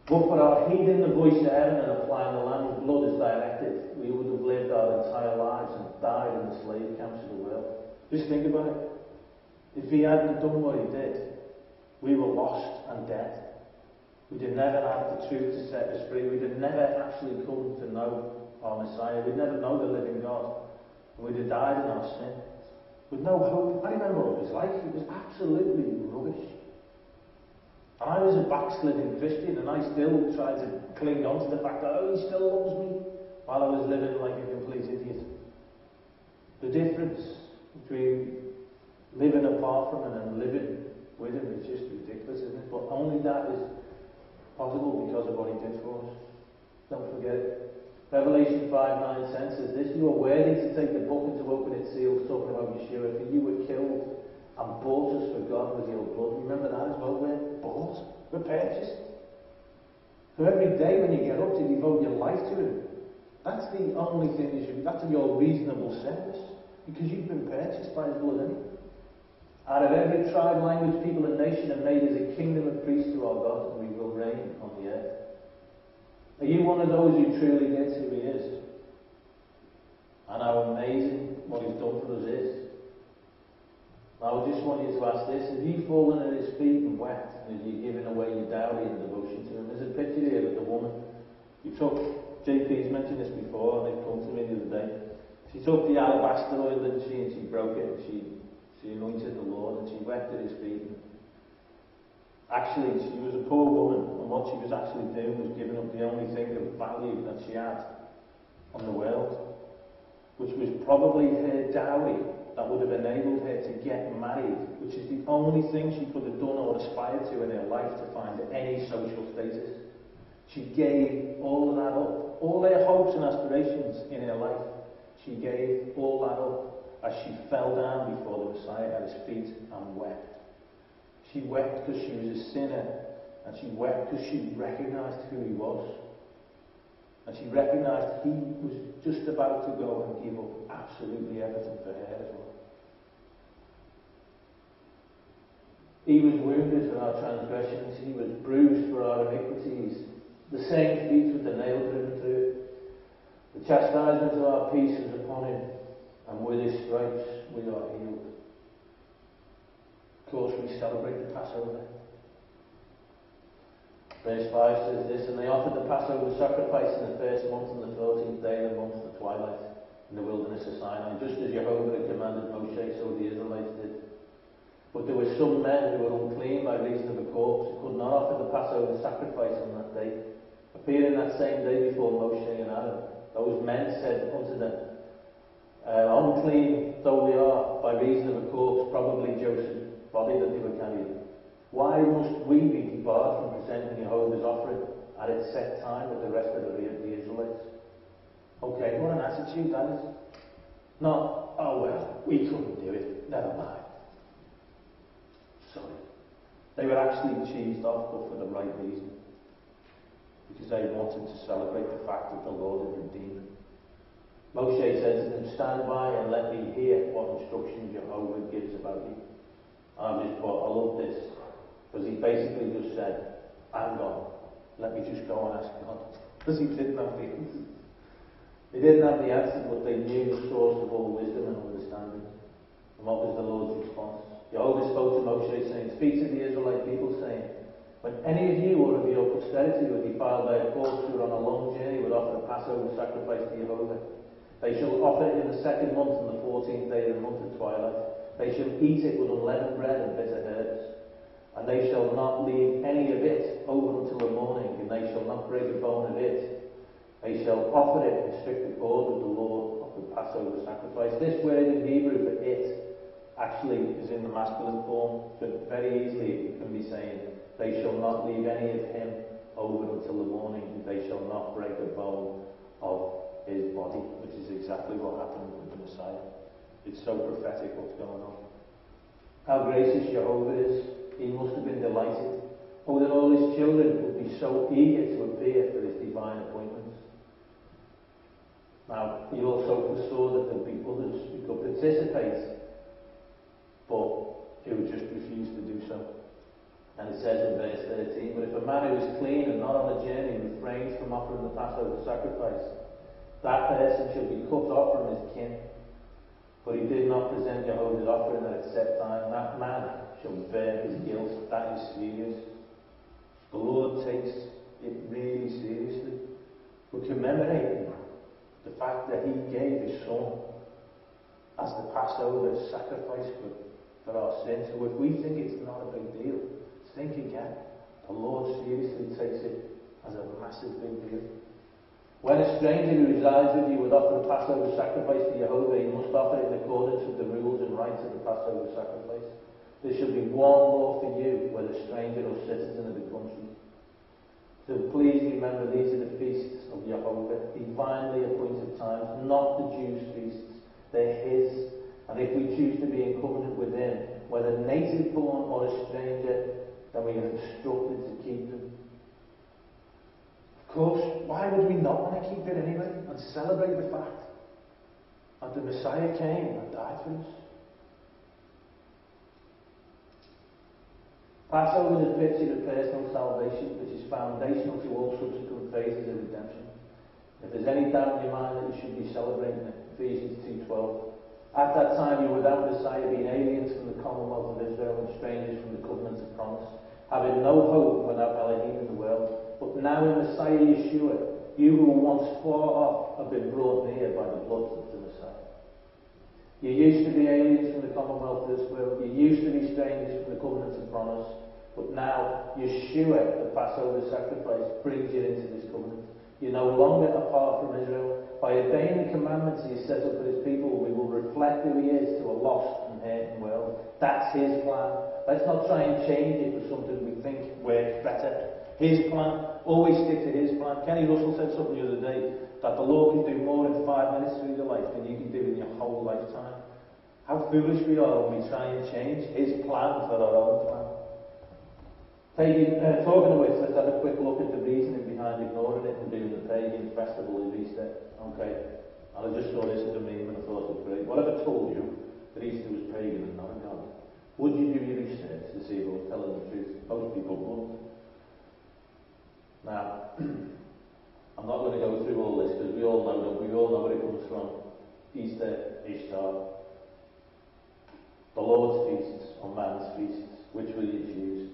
But for our heeding the voice of heaven and applying the Lamb's blood as directed, we would have lived our entire lives and died in the slave camps of the world. Just think about it. If he hadn't done what he did, we were lost and dead. We'd have never had the truth to set us free. We'd have never actually come to know our Messiah. We'd never know the living God. And we'd have died in our sin. With no hope. I remember what it was like. It was absolutely rubbish. And I was a backsliding Christian, and I still tried to cling on to the fact that, he still loves me, while I was living like a complete idiot. The difference between living apart from him and living with him is just ridiculous, isn't it? But only that is possible because of what he did for us. Don't forget it. Revelation 5:9 says this, you are worthy to take the book and to open its seals, talking about Yeshua, for you were killed and bought us for God with your blood. Remember that as well, we're bought, we're purchased. So every day when you get up to devote your life to him, that's the only thing you should, that's your reasonable service, because you've been purchased by his blood, haven't you? Out of every tribe, language, people and nation are made as a kingdom of priests to our God, and we will reign on the earth. Are you one of those who truly gets who he is? And how amazing what he's done for us is? I would just want you to ask this, have you fallen at his feet and wept, and have you given away your dowry and devotion to him? There's a picture here of the woman who took, JP's mentioned this before, and they've come to me the other day. She took the alabaster oil, didn't she, and she broke it, and she anointed the Lord, and she wept at his feet. Actually, she was a poor woman, and what she was actually doing was giving up the only thing of value that she had on the world, which was probably her dowry that would have enabled her to get married, which is the only thing she could have done or aspired to in her life to find any social status. She gave all of that up, all her hopes and aspirations in her life. She gave all that up as she fell down before the Messiah at his feet and wept. She wept because she was a sinner, and she wept because she recognized who he was. And she recognized he was just about to go and give up absolutely everything for her as well. He was wounded for our transgressions, he was bruised for our iniquities. The same feet with the nail driven through. The chastisement of our peace is upon him, and with his stripes we are healed. Of course, we celebrate the Passover. Verse 5 says this, and they offered the Passover sacrifice in the first month and the 14th day of the month, the twilight, in the wilderness of Sinai, just as Jehovah had commanded Moshe, so the Israelites did. But there were some men who were unclean by reason of a corpse, who could not offer the Passover sacrifice on that day. Appearing that same day before Moshe and Aaron, those men said unto them, unclean though we are by reason of a corpse, probably Joseph's body that they were carrying, why must we be debarred from presenting Jehovah's offering at its set time with the rest of the Israelites? Okay, what an attitude that is. Not, oh well, we couldn't do it, never mind. Sorry. They were actually cheesed off, but for the right reason. Because they wanted to celebrate the fact that the Lord had redeemed them. Moshe says to them, stand by and let me hear what instruction Jehovah gives about you. I love this. Because he basically just said, I'm gone. Let me just go and ask God. Because he didn't have the answers. They didn't have the answers, but they knew the source of all wisdom and understanding. And what was the Lord's response? Jehovah spoke to Moshe, saying, speak to the Israelite people, saying, when any of you or of your posterity were defiled by a corpse who were on a long journey would offer a Passover sacrifice to Jehovah, they shall offer it in the second month and the 14th day of the month of twilight. They shall eat it with unleavened bread and bitter herbs. And they shall not leave any of it over until the morning, and they shall not break a bone of it. They shall offer it in strict accord with the law of the Passover sacrifice. This word in Hebrew for it actually is in the masculine form, but very easily it can be saying, they shall not leave any of him over until the morning, and they shall not break a bone of his body, which is exactly what happened with the Messiah. It's so prophetic what's going on. How gracious Jehovah is. He must have been delighted. Oh, that all his children would be so eager to appear for his divine appointments. Now, he also foresaw that there would be others who could participate, but who would just refuse to do so. And it says in verse 13, but if a man who is clean and not on a journey refrains from offering the Passover sacrifice, that person shall be cut off from his kin. But he did not present Jehovah's offering at its set time. That man shall bear his guilt. That is serious. The Lord takes it really seriously. We're commemorating the fact that he gave his son as the Passover sacrifice for our sins. So if we think it's not a big deal, think again. The Lord seriously takes it as a massive big deal. When a stranger who resides with you would offer a Passover sacrifice to Jehovah, he must offer it in accordance with the rules and rites of the Passover sacrifice. There shall be one law for you, whether stranger or citizen of the country. So please remember, these are the feasts of Jehovah, divinely appointed times, not the Jews' feasts. They're his. And if we choose to be in covenant with him, whether native born or a stranger, then we are instructed to keep them. Of course, why would we not want to keep it anyway and celebrate the fact that the Messiah came and died for us? Passover is a picture of personal salvation, which is foundational to all subsequent phases of redemption. If there's any doubt in your mind that you should be celebrating it, Ephesians 2:12. At that time you without Messiah, being aliens from the commonwealth of Israel and strangers from the covenant of promise, having no hope without Elohim in the world. But now in Messiah Yeshua, you who were once far off have been brought near by the blood of the Messiah. You used to be aliens from the commonwealth of Israel. You used to be strangers from the covenant of promise. But now, Yeshua, the Passover sacrifice, brings you into this covenant. You're no longer apart from Israel. By obeying the commandments he has set up for his people, we will reflect who he is to a lost and hurting world. That's his plan. Let's not try and change it for something we think works better. His plan. Always stick to his plan. Kenny Russell said something the other day, that the Lord can do more in 5 minutes through your life than you can do in your whole lifetime. How foolish we are when we try and change his plan for our own plan. Talking of which, let's have a quick look at the reasoning behind ignoring it and doing the pagan festival of Easter. Okay, and I just saw this as a meme and I thought it was great. What if I told you that Easter was pagan and not a god? Would you do your research to see if I was telling the truth? Most people wouldn't. Now, I'm not going to go through all this because we all know where it comes from. Easter, Ishtar, the Lord's feasts or man's feasts. Which will you choose?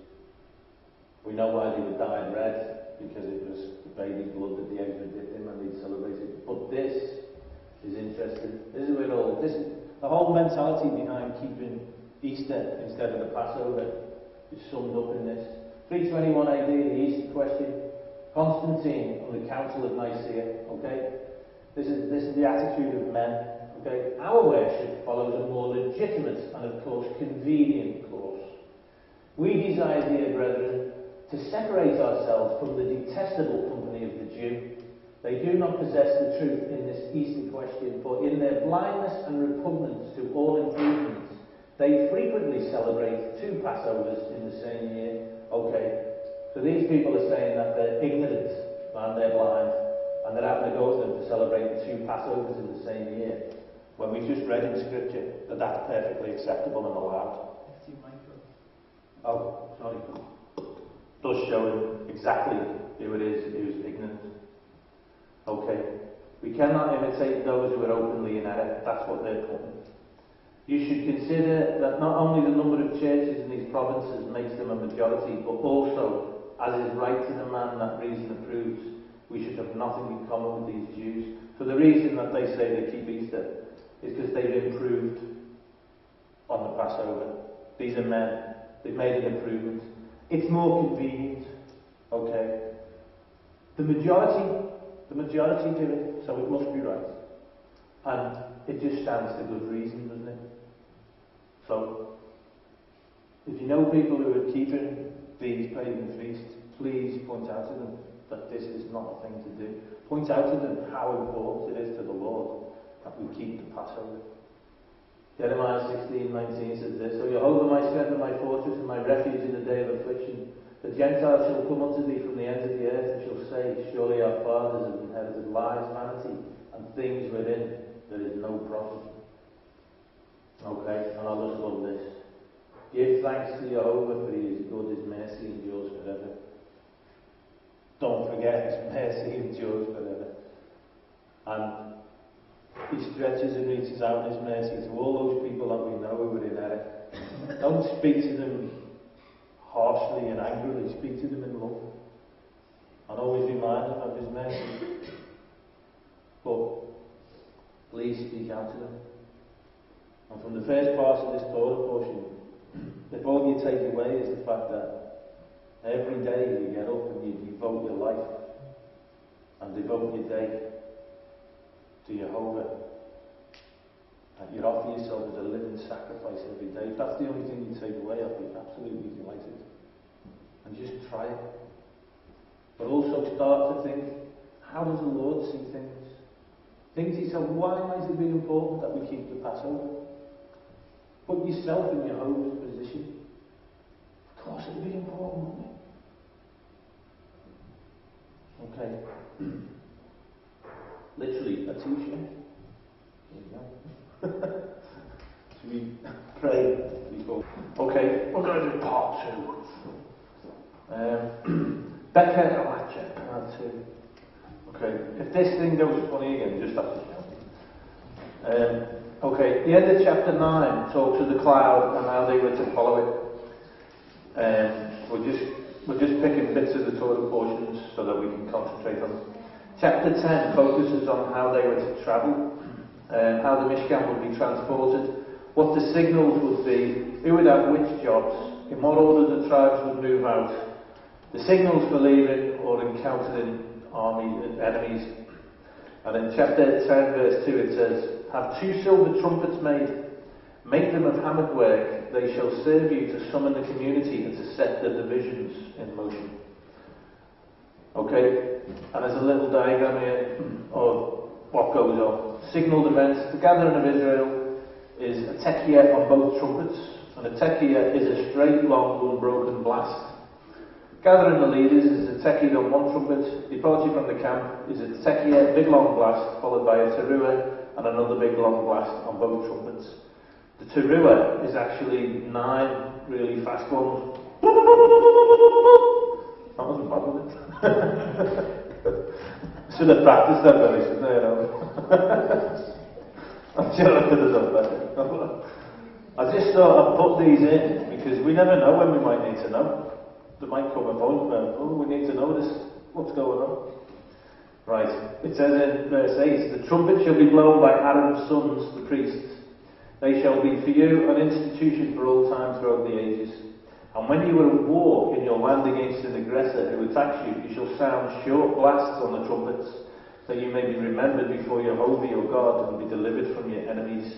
We know why they were dyed red, because it was the baby's blood that the eggs were dipped in and they'd celebrate it. But this is interesting. This is the whole mentality behind keeping Easter instead of the Passover is summed up in this. 321 AD, the Easter question. Constantine on the Council of Nicaea. Okay, this is the attitude of men. Okay, our worship follows a more legitimate and of course convenient course. We desire, dear brethren, to separate ourselves from the detestable company of the Jew. They do not possess the truth in this Easter question, for in their blindness and repugnance to all improvements, they frequently celebrate 2 Passovers in the same year. Okay, so these people are saying that they're ignorant and they're blind, and they're having to go to them to celebrate 2 Passovers in the same year, when we just read in Scripture that that's perfectly acceptable and allowed. Oh, sorry. Does show him exactly who it is who's ignorant. Okay. We cannot imitate those who are openly in error. That's what they're putting. You should consider that not only the number of churches in these provinces makes them a majority, but also, as is right in a man that reason approves, we should have nothing in common with these Jews. For the reason that they say they keep Easter is because they've improved on the Passover. These are men. They've made an improvement. It's more convenient. Okay. The majority do it, so it must be right. And it just stands to good reason, doesn't it? So, if you know people who are keeping these pagan feasts, please point out to them that this is not a thing to do. Point out to them how important it is to the Lord that we keep the Passover. Jeremiah 16:19 says this, "O Jehovah, my strength and my fortress and my refuge in the day of affliction, the Gentiles shall come unto thee from the ends of the earth and shall say, surely our fathers have inherited lies, vanity, and things wherein there is no profit." Okay, and I just love this. Give thanks to Jehovah, for he is good, his mercy endures forever. Don't forget his mercy endures forever. And he stretches and reaches out his mercy to all those people that we know who are in error. Don't speak to them harshly and angrily. Speak to them in love. And always remind them of his mercy. But please speak out to them. And from the first part of this Torah portion, if all you take away is the fact that every day you get up and you devote your life and devote your day to Jehovah, that you offer yourself as a living sacrifice every day. If that's the only thing you take away, I'll be absolutely delighted. And just try it. But also start to think, how does the Lord see things? Think to yourself, why might it be important that we keep the Passover? Put yourself in Jehovah's position. Of course it would be important, wouldn't it? Okay. Literally a t-shirt. There you go. Should we pray before? Okay, we're going to do part 2. Beha Aholekha, part 2. Okay, if this thing goes funny again, just have to shout. Okay, the end of chapter 9 talks of the cloud and how they were to follow it. We're just picking bits of the Torah portions so that we can concentrate on it. Chapter 10 focuses on how they were to travel, how the Mishkan would be transported, what the signals would be, who would have which jobs, in what order the tribes would move out, the signals for leaving or encountering enemies. And in chapter 10, verse 2, it says, "Have 2 silver trumpets made. Make them of hammered work. They shall serve you to summon the community and to set the divisions in motion." Okay, and there's a little diagram here of what goes on. Signalled events. The gathering of Israel is a tekiah on both trumpets, and a tekiah is a straight, long, unbroken blast. Gathering the leaders is a tekiah on one trumpet. Departure from the camp is a tekiah, big long blast, followed by a teruah and another big long blast on both trumpets. The teruah is actually 9 really fast ones. That wasn't bad, was it? Should have practiced that really, shouldn't I? I'm sure I could have done better. I just thought I'd put these in because we never know when we might need to know. There might come a point where, we need to know this, what's going on. Right, it says in verse 8, "The trumpet shall be blown by Aaron's sons, the priests. They shall be for you an institution for all time throughout the ages. And when you will walk in your land against an aggressor who attacks you, you shall sound short blasts on the trumpets, that you may be remembered before Jehovah your God and be delivered from your enemies.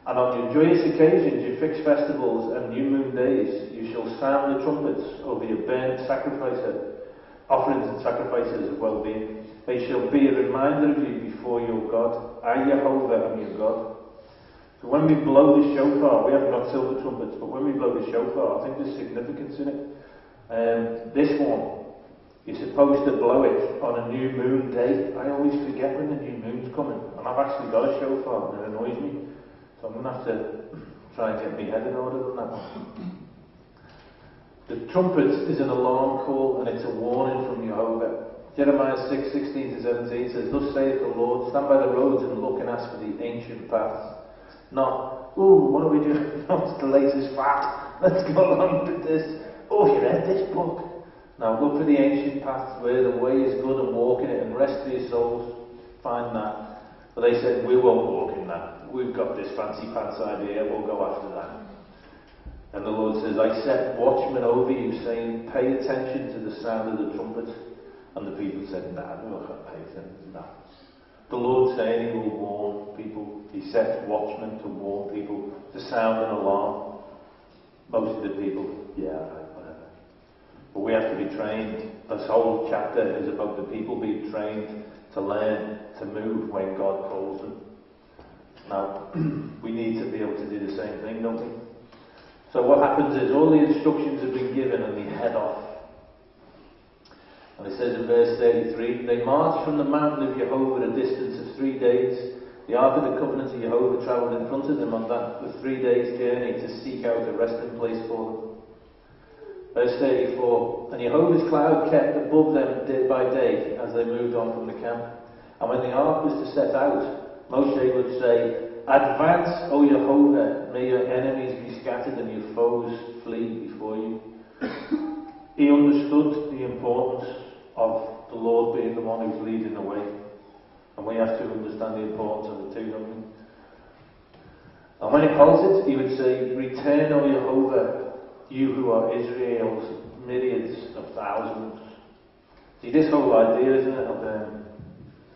And on your joyous occasions, your fixed festivals and new moon days, you shall sound the trumpets over your burnt offerings and sacrifices of well-being. They shall be a reminder of you before your God. I, Jehovah, am your God." So when we blow the shofar, we haven't got silver trumpets, but when we blow the shofar, I think there's significance in it. This one, you're supposed to blow it on a new moon day. I always forget when the new moon's coming, and I've actually got a shofar, and it annoys me. So I'm going to have to try and get my head in order on that one. The trumpet is an alarm call, and it's a warning from Jehovah. Jeremiah 6:16-17 says, "Thus saith the Lord, stand by the roads and look and ask for the ancient paths." Not, what are we doing? What's the latest fad? Let's go along with this. Oh, you read this book? Now look for the ancient paths where the way is good and walk in it and rest for your souls. Find that. But they said, we won't walk in that. We've got this fancy pants idea, we'll go after that. And the Lord says, "I set watchmen over you, saying, pay attention to the sound of the trumpet." And the people said, "Nah, we're not going to pay attention to that." The Lord saying He will warn people. He sets watchmen to warn people, to sound an alarm. Most of the people, yeah, right, whatever. But we have to be trained. This whole chapter is about the people being trained to learn to move when God calls them. Now, we need to be able to do the same thing, don't we? So what happens is all the instructions have been given and they head off. And it says in verse 33, "They marched from the mountain of Jehovah a distance of 3 days. The ark of the covenant of Jehovah travelled in front of them on the 3 days' journey to seek out a resting place for them." Verse 34, "And Jehovah's cloud kept above them day by day as they moved on from the camp. And when the ark was to set out, Moshe would say, 'Advance, O Jehovah, may your enemies be scattered and your foes flee before you.'" He understood the importance of the Lord being the one who's leading the way. And we have to understand the importance of the two, don't we? And when it halted, he would say, "Return, O Jehovah, you who are Israel's myriads of thousands." See, this whole idea, isn't it, of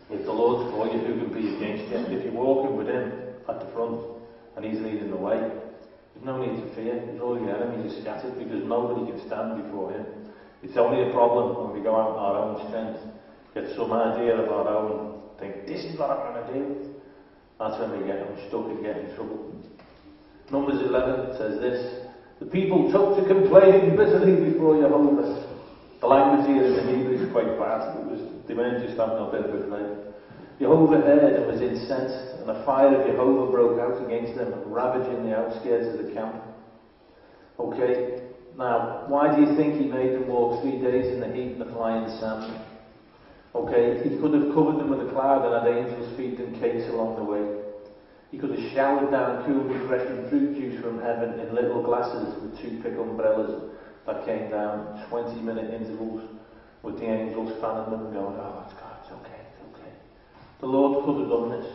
if the Lord's for you, who can be against you? If you're walking with Him at the front and He's leading the way, there's no need to fear, because all your enemies are scattered, because nobody can stand before Him. It's only a problem when we go out in our own strength, get some idea of our own, think, this is what I'm going to do. That's when we get unstuck and get in trouble. Numbers 11 says this, "The people took to complaining bitterly before Jehovah." The language here in the Hebrew is quite bad. They weren't just having a bit of a play. Jehovah heard and was incensed, and a fire of Jehovah broke out against them, ravaging the outskirts of the camp. Okay, now, why do you think He made them walk 3 days in the heat and the flying sand? Okay, He could have covered them with a cloud and had angels feed them cakes along the way. He could have showered down cool, refreshing fruit juice from heaven in little glasses with toothpick umbrellas that came down 20-minute intervals, with the angels fanning them and going, "Oh, it's God, it's okay, it's okay." The Lord could have done this.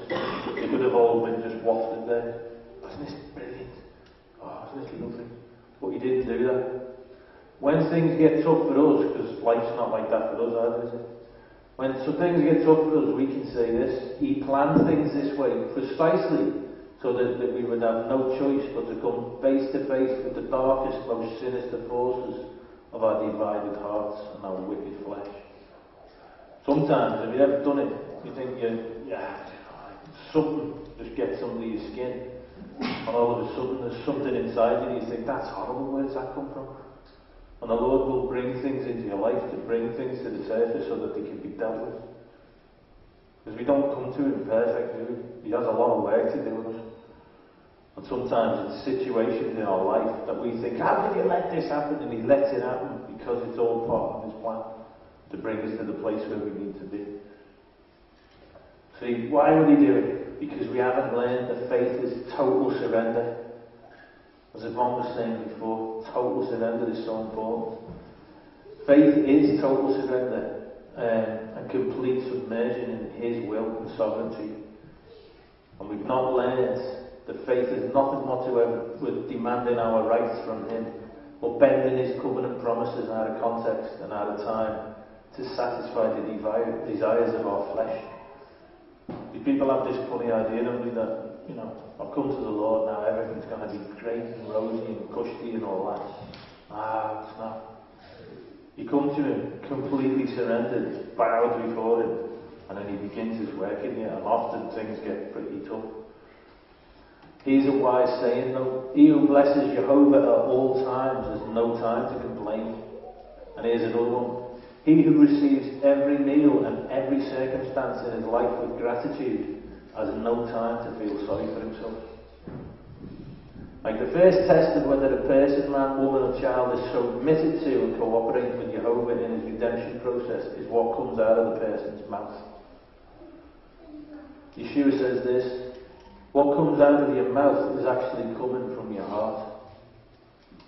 It could have all been just wafted there. Wasn't this brilliant? Oh, isn't this lovely? But he didn't do that. When things get tough for us, because life's not like that for us either, is it? When things get tough for us, we can say this: He planned things this way precisely so that we would have no choice but to come face to face with the darkest, most sinister forces of our divided hearts and our wicked flesh. Sometimes, have you ever done it? You think, something just gets under your skin, and all of a sudden there's something inside you, and you think, that's horrible, where does that come from? And the Lord will bring things into your life to bring things to the surface so that they can be dealt with. Because we don't come to Him perfect, do we? He has a lot of work to do with us. And sometimes it's situations in our life that we think, how did He let this happen? And He lets it happen because it's all part of His plan to bring us to the place where we need to be. See, why would He do it? Because we haven't learned that faith is total surrender. As Yvonne was saying before, total surrender is so important. Faith is total surrender and complete submersion in His will and sovereignty. And we've not learned that faith is nothing whatsoever with demanding our rights from Him, or bending His covenant promises out of context and out of time to satisfy the desires of our flesh. These people have this funny idea, don't they, that, I've come to the Lord now, everything's going to be great and rosy and cushy and all that. It's not. You come to Him completely surrendered, bowed before Him, and then He begins His work in you, and often things get pretty tough. Here's a wise saying though: He who blesses Jehovah at all times has no time to complain. And here's another one: He who receives every meal and every circumstance in his life with gratitude has no time to feel sorry for himself. Like the first test of whether a person, man, woman or child is submitted to and cooperating with Jehovah in His redemption process is what comes out of the person's mouth. Yeshua says this: what comes out of your mouth is actually coming from your heart.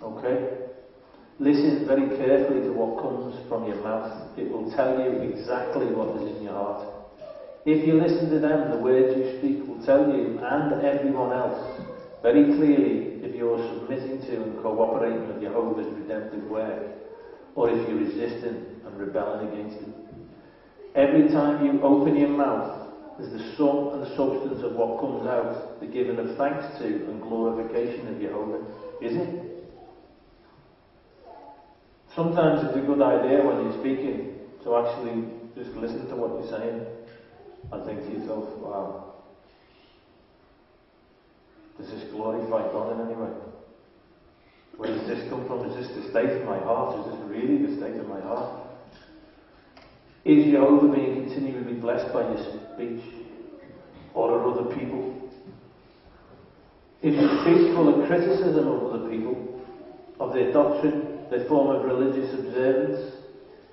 Okay? Listen very carefully to what comes from your mouth. It will tell you exactly what is in your heart. If you listen to them, the words you speak will tell you and everyone else very clearly if you're submitting to and cooperating with Jehovah's redemptive work, or if you're resisting and rebelling against Him. Every time you open your mouth is the sum and the substance of what comes out, the giving of thanks to and glorification of Jehovah, isn't it? Sometimes it's a good idea when you're speaking to actually just listen to what you're saying and think to yourself, wow, does this glorify God in any way? Where does this come from? Is this the state of my heart? Is this really the state of my heart? Is Jehovah being continually blessed by your speech? Or are other people? If you speak full of criticism of other people, of their doctrine, their form of religious observance,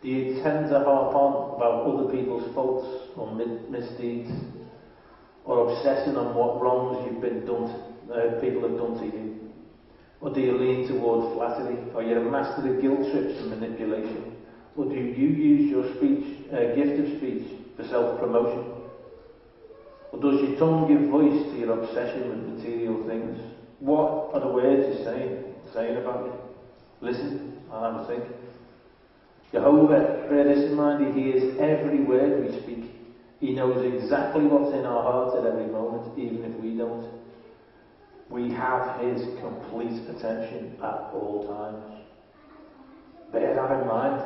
do you tend to harp on about other people's faults or misdeeds, or obsessing on what wrongs people have done to you? Or do you lean towards flattery? Are you a master of guilt trips and manipulation? Or do you use your gift of speech for self-promotion? Or does your tongue give voice to your obsession with material things? What are the words you're saying about you? Listen and have a think. Jehovah, bear this in mind, He hears every word we speak. He knows exactly what's in our hearts at every moment, even if we don't. We have His complete attention at all times. Bear that in mind.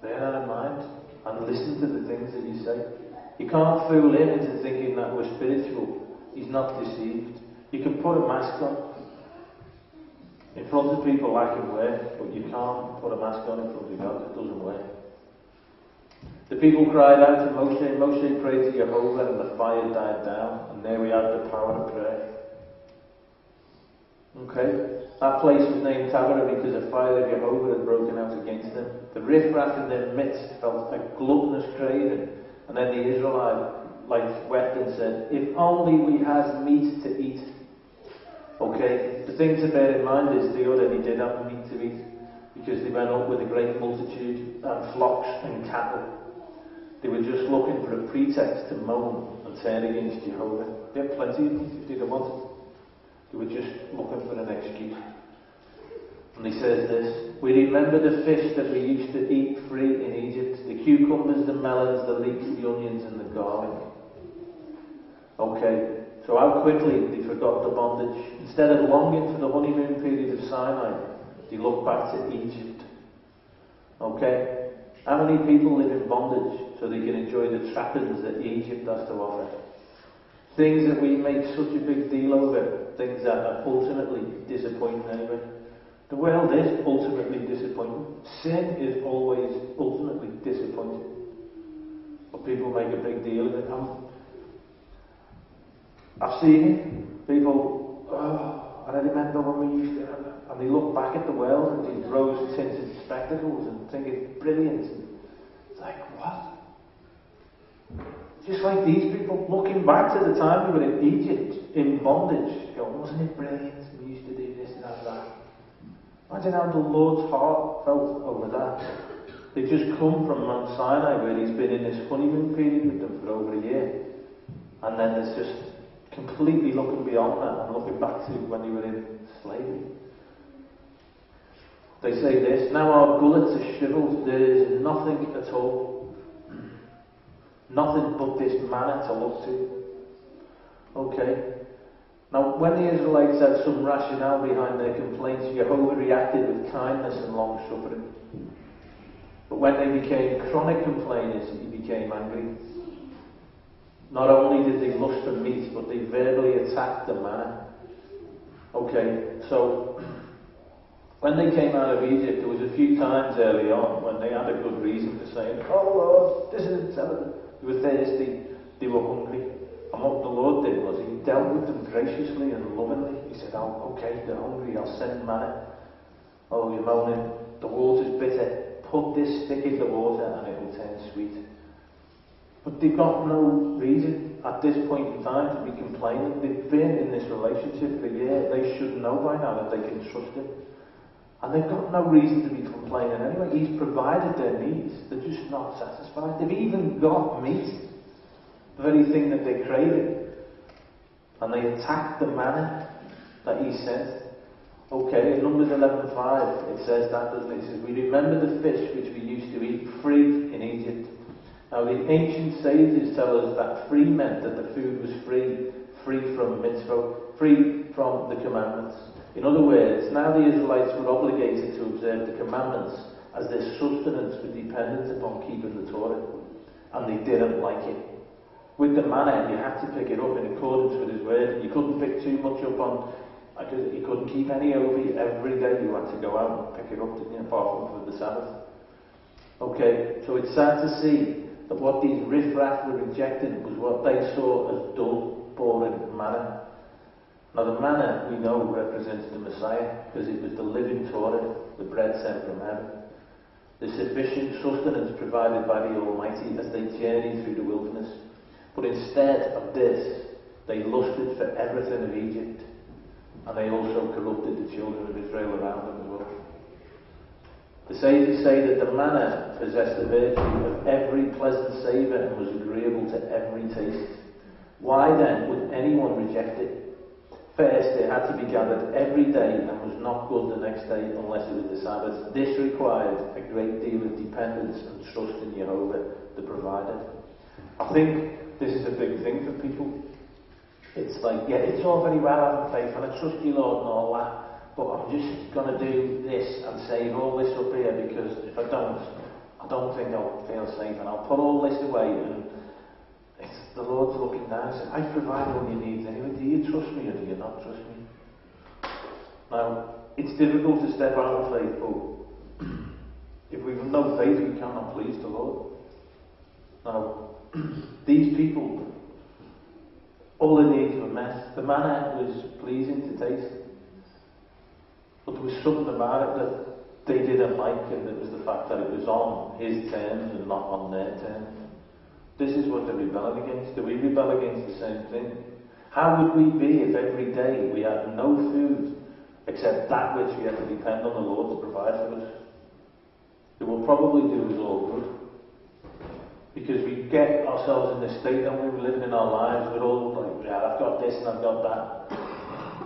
Bear that in mind. And listen to the things that you say. You can't fool Him into thinking that we're spiritual. He's not deceived. You can put a mask on in front of people like it work, but you can't put a mask on in front of God. It doesn't work. The people cried out to Moshe. Moshe prayed to Jehovah and the fire died down. And there we have the power of prayer. Okay? That place was named Taberah because a fire of Jehovah had broken out against them. The riffraff in their midst felt a gluttonous craving. And then the Israelites wept and said, if only we had meat to eat. Okay, the thing to bear in mind is they already did have meat to eat, because they went up with a great multitude and flocks and cattle. They were just looking for a pretext to moan and turn against Jehovah. They had plenty of meat if they'd wanted. They were just looking for an excuse. And he says this: we remember the fish that we used to eat free in Egypt, the cucumbers, the melons, the leeks, the onions and the garlic. Okay, so how quickly they forgot the bondage. Instead of longing for the honeymoon period of Sinai, they look back to Egypt. Okay, how many people live in bondage so they can enjoy the trappings that Egypt has to offer? Things that we make such a big deal over, things that are ultimately disappointing anyway. The world is ultimately disappointing. Sin is always ultimately disappointing. But people make a big deal of it. I've seen it. People, I remember when we used to, and they look back at the world and these rose-tinted spectacles and think it's brilliant. It's like, what? Just like these people looking back to the time we were in Egypt, in bondage, going, wasn't it brilliant? We used to do this and that. Imagine how the Lord's heart felt over that. They've just come from Mount Sinai where he's been in this honeymoon period with them for over a year. And then there's just completely looking beyond that and looking back to when they were in slavery. They say this: now our gullets are shriveled, there is nothing at all. Nothing but this manna to look to. Okay. Now, when the Israelites had some rationale behind their complaints, Jehovah reacted with kindness and long-suffering. But when they became chronic complainers, he became angry. Not only did they lust for meat, but they verbally attacked the manna. Okay, so when they came out of Egypt, there was a few times early on when they had a good reason for saying, oh Lord, this isn't terrible. They were thirsty, they were hungry. And what the Lord did was he dealt with them graciously and lovingly. He said, oh, okay, they're hungry, I'll send manna. Oh, you're moaning, the water's bitter. Put this stick in the water and it will turn sweet. But they've got no reason at this point in time to be complaining. They've been in this relationship for a year. They should know by now that they can trust him. And they've got no reason to be complaining anyway. He's provided their needs. They're just not satisfied. They've even got meat, the very thing that they're craving. And they attacked the manna that he sent. Okay, in Numbers 11:5 it says that, doesn't it? It says, we remember the fish which we used to eat free in Egypt. Now the ancient sages tell us that free meant that the food was free from mitzvah, free from the commandments. In other words, now the Israelites were obligated to observe the commandments as their sustenance was dependent upon keeping the Torah. And they didn't like it. With the manna, you had to pick it up in accordance with his word. You couldn't pick too much up on, you couldn't keep any over you. Every day you had to go out and pick it up, didn't you, apart from for the Sabbath. Okay, so it's sad to see that what these riffraff were rejecting was what they saw as dull, boring manna. Now the manna, we know, represents the Messiah, because it was the living Torah, the bread sent from heaven. The sufficient sustenance provided by the Almighty as they journeyed through the wilderness. But instead of this, they lusted for everything of Egypt, and they also corrupted the children of Israel around them as well. The sages say that the manna possessed the virtue of every pleasant savour and was agreeable to every taste. Why then would anyone reject it? First, it had to be gathered every day and was not good the next day unless it was the Sabbath. This required a great deal of dependence and trust in Jehovah, the provider. I think this is a big thing for people. It's like, yeah, it's all very well having faith and I trust you, Lord, and all that, but I'm just going to do this and save all this up here because if I don't think I'll feel safe, and I'll put all this away, and it's the Lord's looking down and saying, I provide all your needs anyway. Do you trust me or do you not trust me? Now, it's difficult to step out of faith, but if we've no faith, we cannot please the Lord. Now, these people, all their needs were met. The manna was pleasing to taste, but there was something about it that they didn't like, and it was the fact that it was on his terms and not on their terms. This is what they're rebelling against. Do we rebel against the same thing? How would we be if every day we had no food except that which we have to depend on the Lord to provide for us? It will probably do us all good. Because we get ourselves in this state that we're living in our lives, we're all like, yeah, I've got this and I've got that.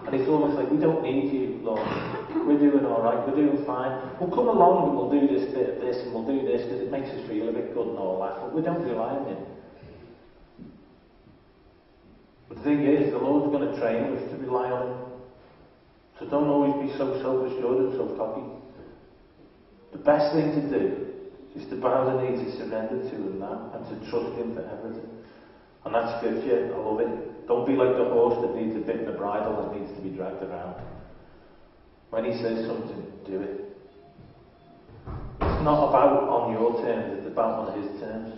And it's almost like, we don't need you, Lord. We're doing all right, we're doing fine. We'll come along and we'll do this bit of this and we'll do this because it makes us feel a bit good and all that, but we don't rely on you. But the thing is, the Lord's going to train us to rely on him. So don't always be so self-assured and so cocky. The best thing to do is to bow the knee, to surrender to him now, and to trust him for everything. And that scripture, I love it. Don't be like the horse that needs a bit in the bridle that needs to be dragged around. When he says something, do it. It's not about on your terms, it's about on his terms.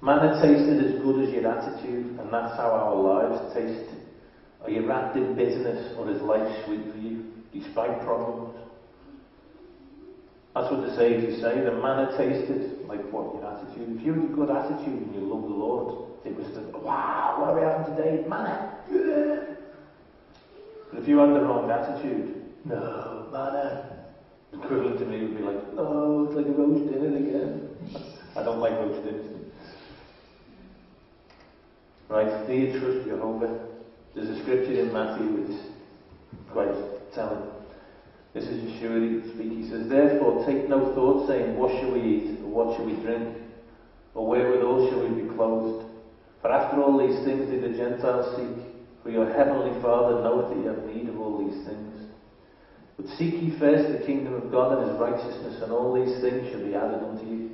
Manna tasted as good as your attitude, and that's how our lives taste. Are you wrapped in bitterness, or is life sweet for you, despite problems? That's what the sages say. The manna tasted like what your attitude. If you had a good attitude and you love the Lord, it was the, wow, what are we having today? Manna! Yeah. But if you had the wrong attitude, no, manna. Equivalent to me would be like, oh, it's like a roast dinner again. I don't like roast dinners. Right, do you trust Jehovah? There's a scripture in Matthew which is quite telling. This is Yeshua speaking. He says, therefore take no thought saying, what shall we eat, or what shall we drink, or wherewithal shall we be clothed? For after all these things do the Gentiles seek, for your heavenly Father knoweth that you have need of all these things. But seek ye first the kingdom of God and his righteousness, and all these things shall be added unto you.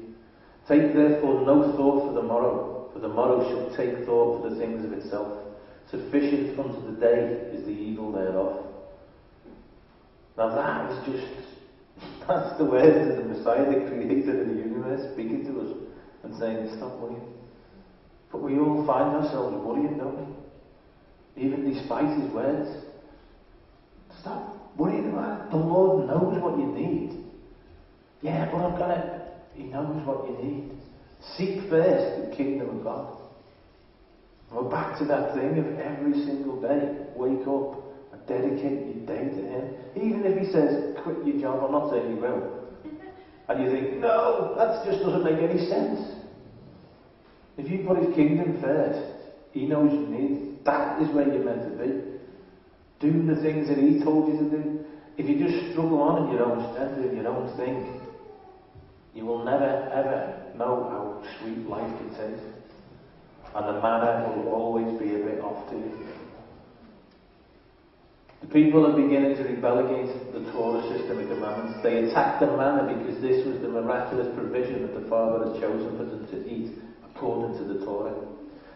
Take therefore no thought for the morrow shall take thought for the things of itself. Sufficient unto the day is the evil thereof. Now that is just, that's the words of the Messiah, the creator of the universe, speaking to us and saying, stop worrying. But we all find ourselves worrying, don't we? Even despite his words. Stop worrying about it. The Lord knows what you need. Yeah, but he knows what you need. Seek first the kingdom of God. And we're back to that thing of every single day. Wake up and dedicate your day to him. Even if he says, quit your job, I'm not saying he will. And you think, no, that just doesn't make any sense. If you put his kingdom first, he knows you need. That is where you're meant to be. Do the things that he told you to do. If you just struggle on in your own strength, in your own thing, you will never, ever know how sweet life can taste. And the manna will always be a bit off to you. The people are beginning to rebel against the Torah system of commandments. They attacked the manna because this was the miraculous provision that the Father had chosen for them to eat according to the Torah.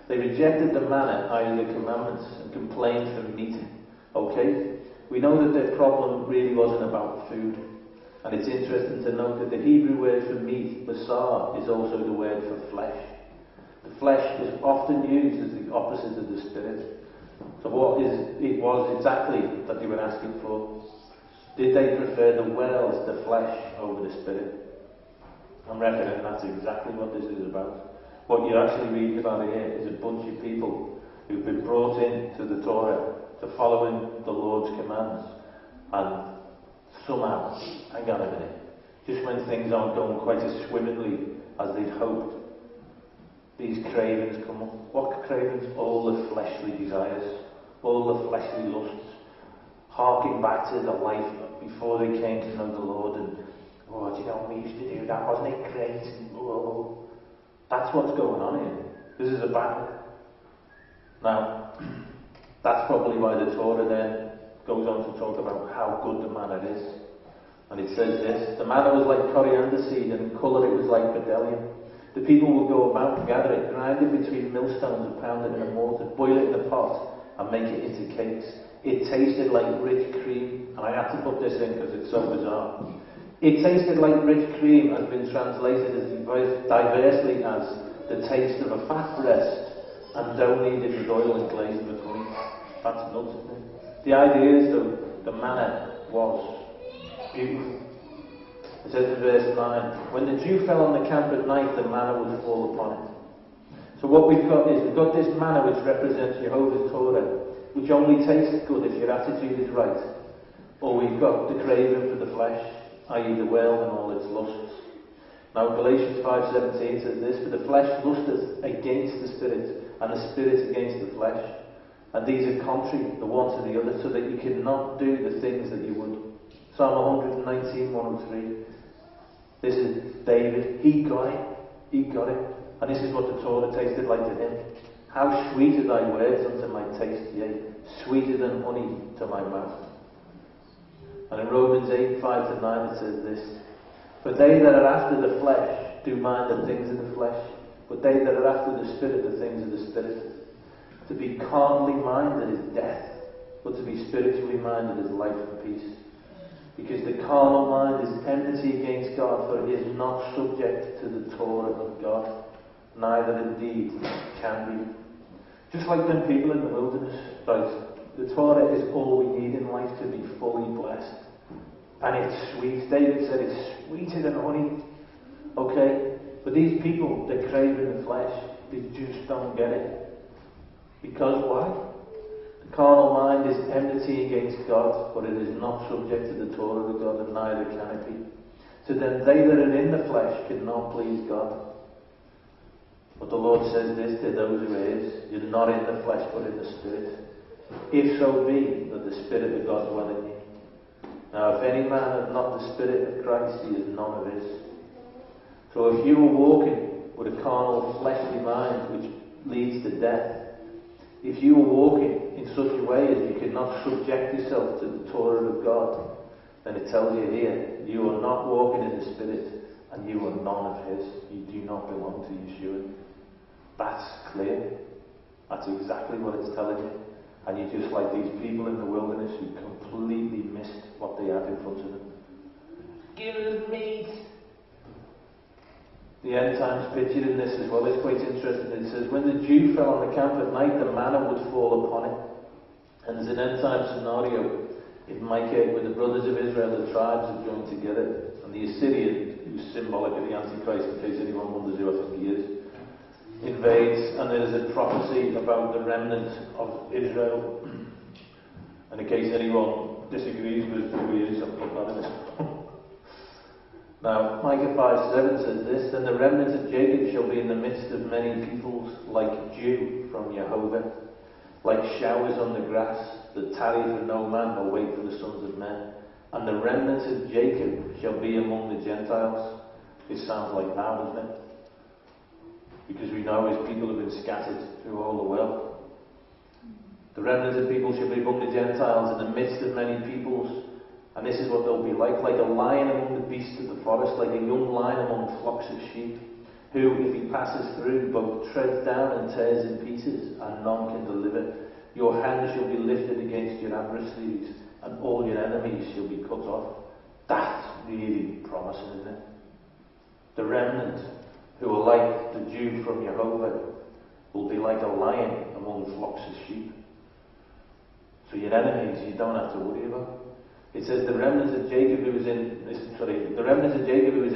They rejected the manna, i.e. the commandments, and complained for meat. Okay? We know that their problem really wasn't about food. And it's interesting to note that the Hebrew word for meat, basar, is also the word for flesh. The flesh was often used as the opposite of the spirit. So it was exactly that they were asking for? Did they prefer the wells, the flesh, over the spirit? I'm reckoning that's exactly what this is about. What you're actually reading about here is a bunch of people who've been brought into the Torah to following the Lord's commands. And somehow, hang on a minute, just when things aren't going quite as swimmingly as they'd hoped, these cravings come up. What cravings? All the fleshly desires, all the fleshly lusts, harking back to the life before they came to know the Lord, and, oh, do you know, we used to do that, wasn't it great? And, oh, that's what's going on here. This is a battle. Now, that's probably why the Torah then goes on to talk about how good the manna is. And it says this, the manna was like coriander seed, and in colour it was like bdellium. The people will go about and gather it, grind it between millstones and pound it in a mortar, boil it in a pot, and make it into cakes. It tasted like rich cream, and I had to put this in because it's so bizarre. It tasted like rich cream has been translated as diversely as the taste of a fat breast, and dough kneaded with oil and glazed with honey. That's nuts, isn't it? The idea is, though, the manna was beautiful. It says in verse 9, when the dew fell on the camp at night, the manna would fall upon it. So what we've got is, we've got this manna which represents Jehovah's Torah, which only tastes good if your attitude is right. Or we've got the craving for the flesh, i.e. the world and all its lusts. Now Galatians 5:17 says this, for the flesh lusteth against the spirit, and the spirit against the flesh. And these are contrary, the one to the other, so that you cannot do the things that you would. Psalm 119, 103. This is David. He got it. He got it. And this is what the Torah tasted like to him. How sweet are thy words unto my taste, yea, sweeter than honey to my mouth. And in Romans 8, 5 to 9 it says this. For they that are after the flesh do mind the things of the flesh, but they that are after the Spirit, the things of the Spirit. To be carnally minded is death, but to be spiritually minded is life and peace. Because the carnal mind is enmity against God, for it is not subject to the Torah of God, neither indeed can be. Just like them people in the wilderness, right? The Torah is all we need in life to be fully blessed. And it's sweet. David said it's sweeter than honey. Okay? But these people, they're craving the flesh. They just don't get it. Because why? The carnal mind is enmity against God, but it is not subject to the Torah of God, and neither can it be. So then they that are in the flesh cannot please God. But the Lord says this to those who is, you're not in the flesh, but in the Spirit. If so be that the Spirit of God dwell in you. Now, if any man hath not the Spirit of Christ, he is none of his. So if you are walking with a carnal, fleshly mind, which leads to death, if you are walking in such a way as you cannot subject yourself to the Torah of God, then it tells you here, you are not walking in the Spirit, and you are none of his. You do not belong to Yeshua. That's clear. That's exactly what it's telling you. And you're just like these people in the wilderness who completely missed what they had in front of them. Give us meat. The end times pictured in this as well is quite interesting. It says, when the dew fell on the camp at night, the manna would fall upon it. And there's an end time scenario in Micah where the brothers of Israel, the tribes, have joined together. And the Assyrian, who's symbolic of the Antichrist, in case anyone wonders who I think he is, invades, and there's a prophecy about the remnant of Israel. And in case anyone disagrees with who he is, I'll put that in this. Now, Micah 5:7 says this, then the remnant of Jacob shall be in the midst of many peoples, like dew from Jehovah, like showers on the grass, that tarry for no man, nor wait for the sons of men. And the remnant of Jacob shall be among the Gentiles. This sounds like now, doesn't it? Because we know his people have been scattered through all the world. The remnant of people shall be among the Gentiles in the midst of many peoples. And this is what they'll be like a lion among the beasts of the forest, like a young lion among flocks of sheep, who, if he passes through, both treads down and tears in pieces, and none can deliver. Your hand shall be lifted against your adversaries, and all your enemies shall be cut off. That's really promising, isn't it? The remnant, who are like the dew from Jehovah, will be like a lion among flocks of sheep. So your enemies you don't have to worry about. It says the remnant of Jacob who is in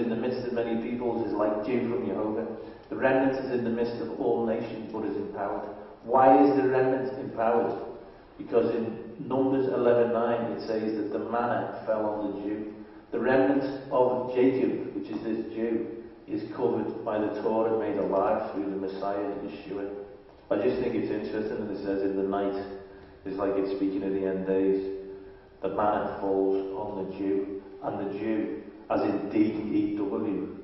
the midst of many peoples is like dew from Jehovah. The remnant is in the midst of all nations, but is empowered. Why is the remnant empowered? Because in Numbers 11:9 it says that the manna fell on the dew. The remnant of Jacob, which is this Jew, is covered by the Torah, made alive through the Messiah, Yeshua. I just think it's interesting that it says in the night, it's like it's speaking of the end days. The manna falls on the Jew, and the Jew, as in D-E-W,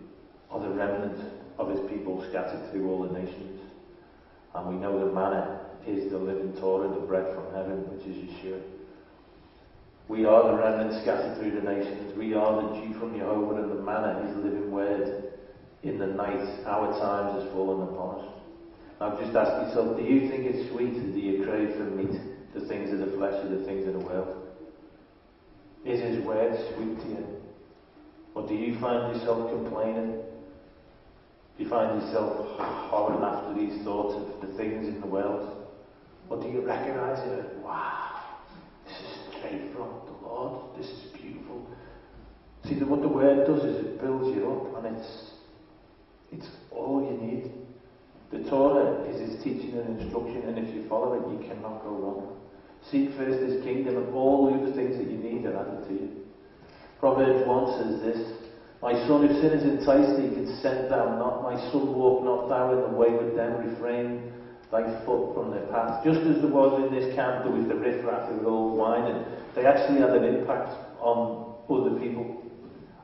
are the remnant of his people scattered through all the nations. And we know the manna is the living Torah, the bread from heaven, which is Yeshua. We are the remnant scattered through the nations. We are the dew from Jehovah, and the manna, his living word. In the night, our times has fallen upon us. Now just ask yourself, do you think it's sweet, or do you crave for meat, the things of the flesh, or the things of the world? Is his word sweet to you? Or do you find yourself complaining? Do you find yourself horrid after these thoughts of the things in the world? Or do you recognize it? Wow, this is straight from the Lord. This is beautiful. See, what the word does is it builds you up, and it's all you need. The Torah is his teaching and instruction, and if you follow it, you cannot go wrong. Seek first his kingdom, and all the other things that you need are added to you. Proverbs 1 says this, my son, if sin is enticed thee, consent thou not. My son, walk not thou in the way with them. Refrain right foot from their path. Just as there was in this camp, there was the riffraff who were all whining. They actually had an impact on other people.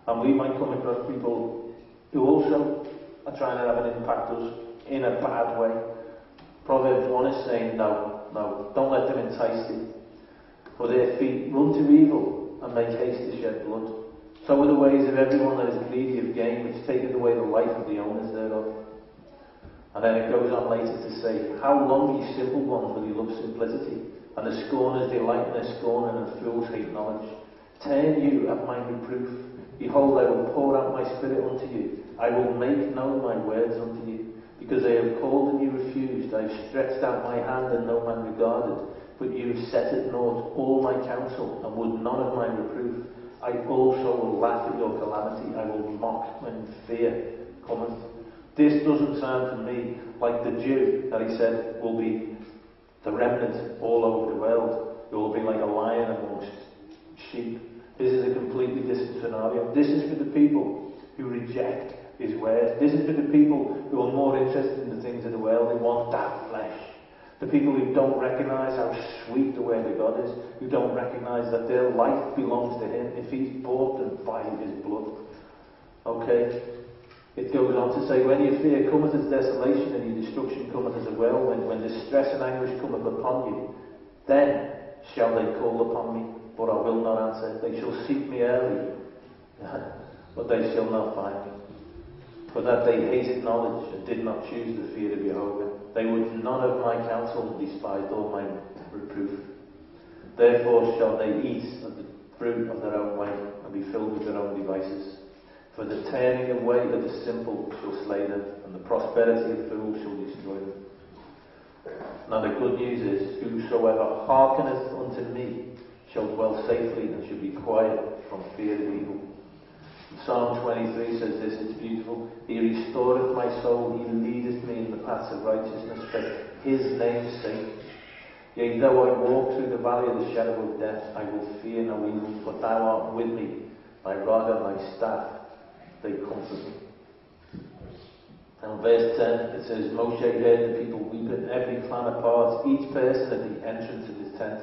And we might come across people who also are trying to have an impact on us in a bad way. Proverbs 1 is saying, no, don't let them entice you. For their feet run to evil and make haste to shed blood. So are the ways of everyone that is greedy of gain, which taketh away the life of the owners thereof. And then it goes on later to say, how long, ye simple ones, will you love simplicity? And the scorners delight in their scorn, and the fools hate knowledge. Turn you at my reproof. Behold, I will pour out my spirit unto you. I will make known my words unto you. Because they have called and you refused. I have stretched out my hand and no man regarded. But you have set at naught all my counsel, and would none of my reproof. I also will laugh at your calamity. I will mock when fear cometh. This doesn't sound to me like the Jew that he said will be the remnant all over the world. It will be like a lion amongst sheep. This is a completely different scenario. This is for the people who reject his word. This is for the people who are more interested in the things of the world. They want that flesh. The people who don't recognise how sweet the word of God is, who don't recognise that their life belongs to him if he's bought them by his blood. Okay? It goes on to say, when your fear cometh as desolation and your destruction cometh as a whirlwind, when distress and anguish cometh upon you, then shall they call upon me, but I will not answer. They shall seek me early, but they shall not find me. For that they hated knowledge and did not choose the fear of Jehovah. They would none of my counsel and despised all my reproof. Therefore shall they eat of the fruit of their own way and be filled with their own devices. For the turning away of the simple shall slay them, and the prosperity of fools shall destroy them. Now the good news is, whosoever hearkeneth unto me shall dwell safely and shall be quiet from fear of evil. Psalm 23 says this, it's beautiful. He restoreth my soul, he leadeth me in the paths of righteousness for his name's sake. Yea, though I walk through the valley of the shadow of death, I will fear no evil, for thou art with me. Thy rod and thy staff, they comfort me. And verse 10, it says, Moshe heard the people weeping, every clan apart, each person at the entrance of his tent.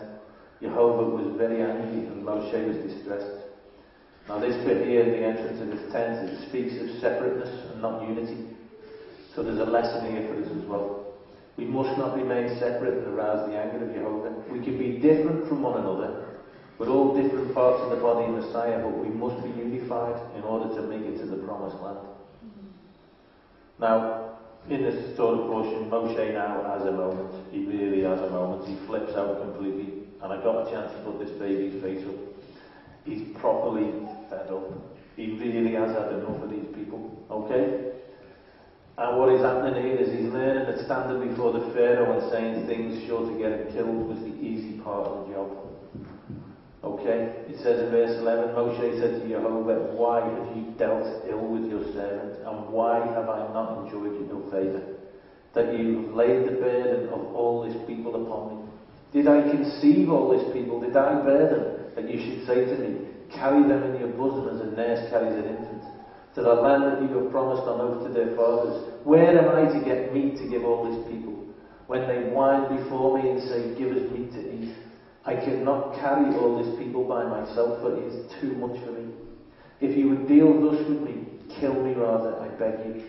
Jehovah was very angry, and Moshe was distressed. Now this bit here, the entrance of his tent, it speaks of separateness and not unity. So there's a lesson here for us as well. We must not remain separate and arouse the anger of Jehovah. We can be different from one another. We're all different parts of the body of Messiah, but we must be unified in order to make it to the promised land. Now, in this Torah portion, Moshe now has a moment. He really has a moment. He flips out completely. And I got a chance to put this baby's face up. He's properly fed up. He really has had enough of these people. Okay? And what is happening here is he's learning that standing before the Pharaoh and saying things sure to get him killed was the easy part of the job. Okay? It says in verse 11, Moshe said to Jehovah, why have you dealt ill with your servant? And why have I not enjoyed your favour? That you have laid the burden of all this people upon me. Did I conceive all this people? Did I bear them? That you should say to me, carry them in your bosom as a nurse carries an infant, to the land that you have promised on oath to their fathers. Where am I to get meat to give all these people? When they whine before me and say, give us meat to eat. I cannot carry all these people by myself, for it is too much for me. If you would deal thus with me, kill me rather, I beg you,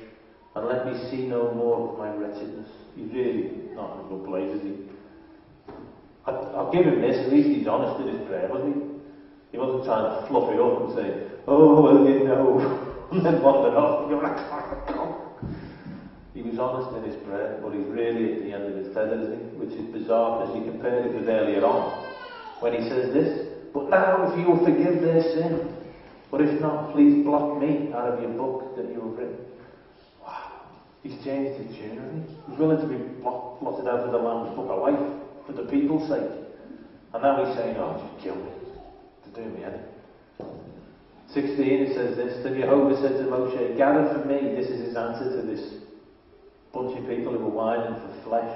and let me see no more of my wretchedness. He's really not in a good place, is he? I'll give him this, at least he's honest in his prayer, wasn't he? He wasn't trying to fluff it up and say, oh, well, you know, and then wander off. He was honest in his prayer, but he's really at the end of his tether, isn't he? Which is bizarre, because you compare it with earlier on, when he says this, but now if you will forgive their sin, but if not, please blot me out of your book that you have written. Wow, he's changed his tune, hasn't he? He's willing to be blotted out of the Lamb's book of life, for the people's sake. And now he's saying, oh, just kill me. To do me any. 16, it says this, then Jehovah said to Moshe, gather for me, this is his answer to this bunch of people who were whining for flesh.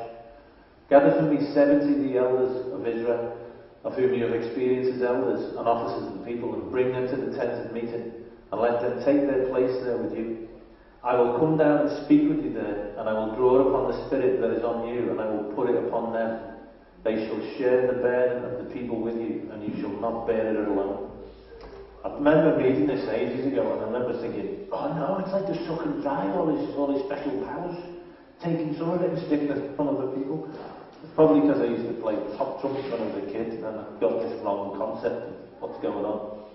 Gather for me 70 the elders of Israel, of whom you have experienced as elders and officers of the people, and bring them to the tent of meeting, and let them take their place there with you. I will come down and speak with you there, and I will draw upon the Spirit that is on you, and I will put it upon them. They shall share the burden of the people with you, and you shall not bear it alone. I remember reading this ages ago, and I remember thinking, oh no, it's like they're sucking dry all these special powers, taking some of it and sticking it in front of the people. It's probably because I used to play top trumpet when I was a kid, and I got this wrong concept of what's going on.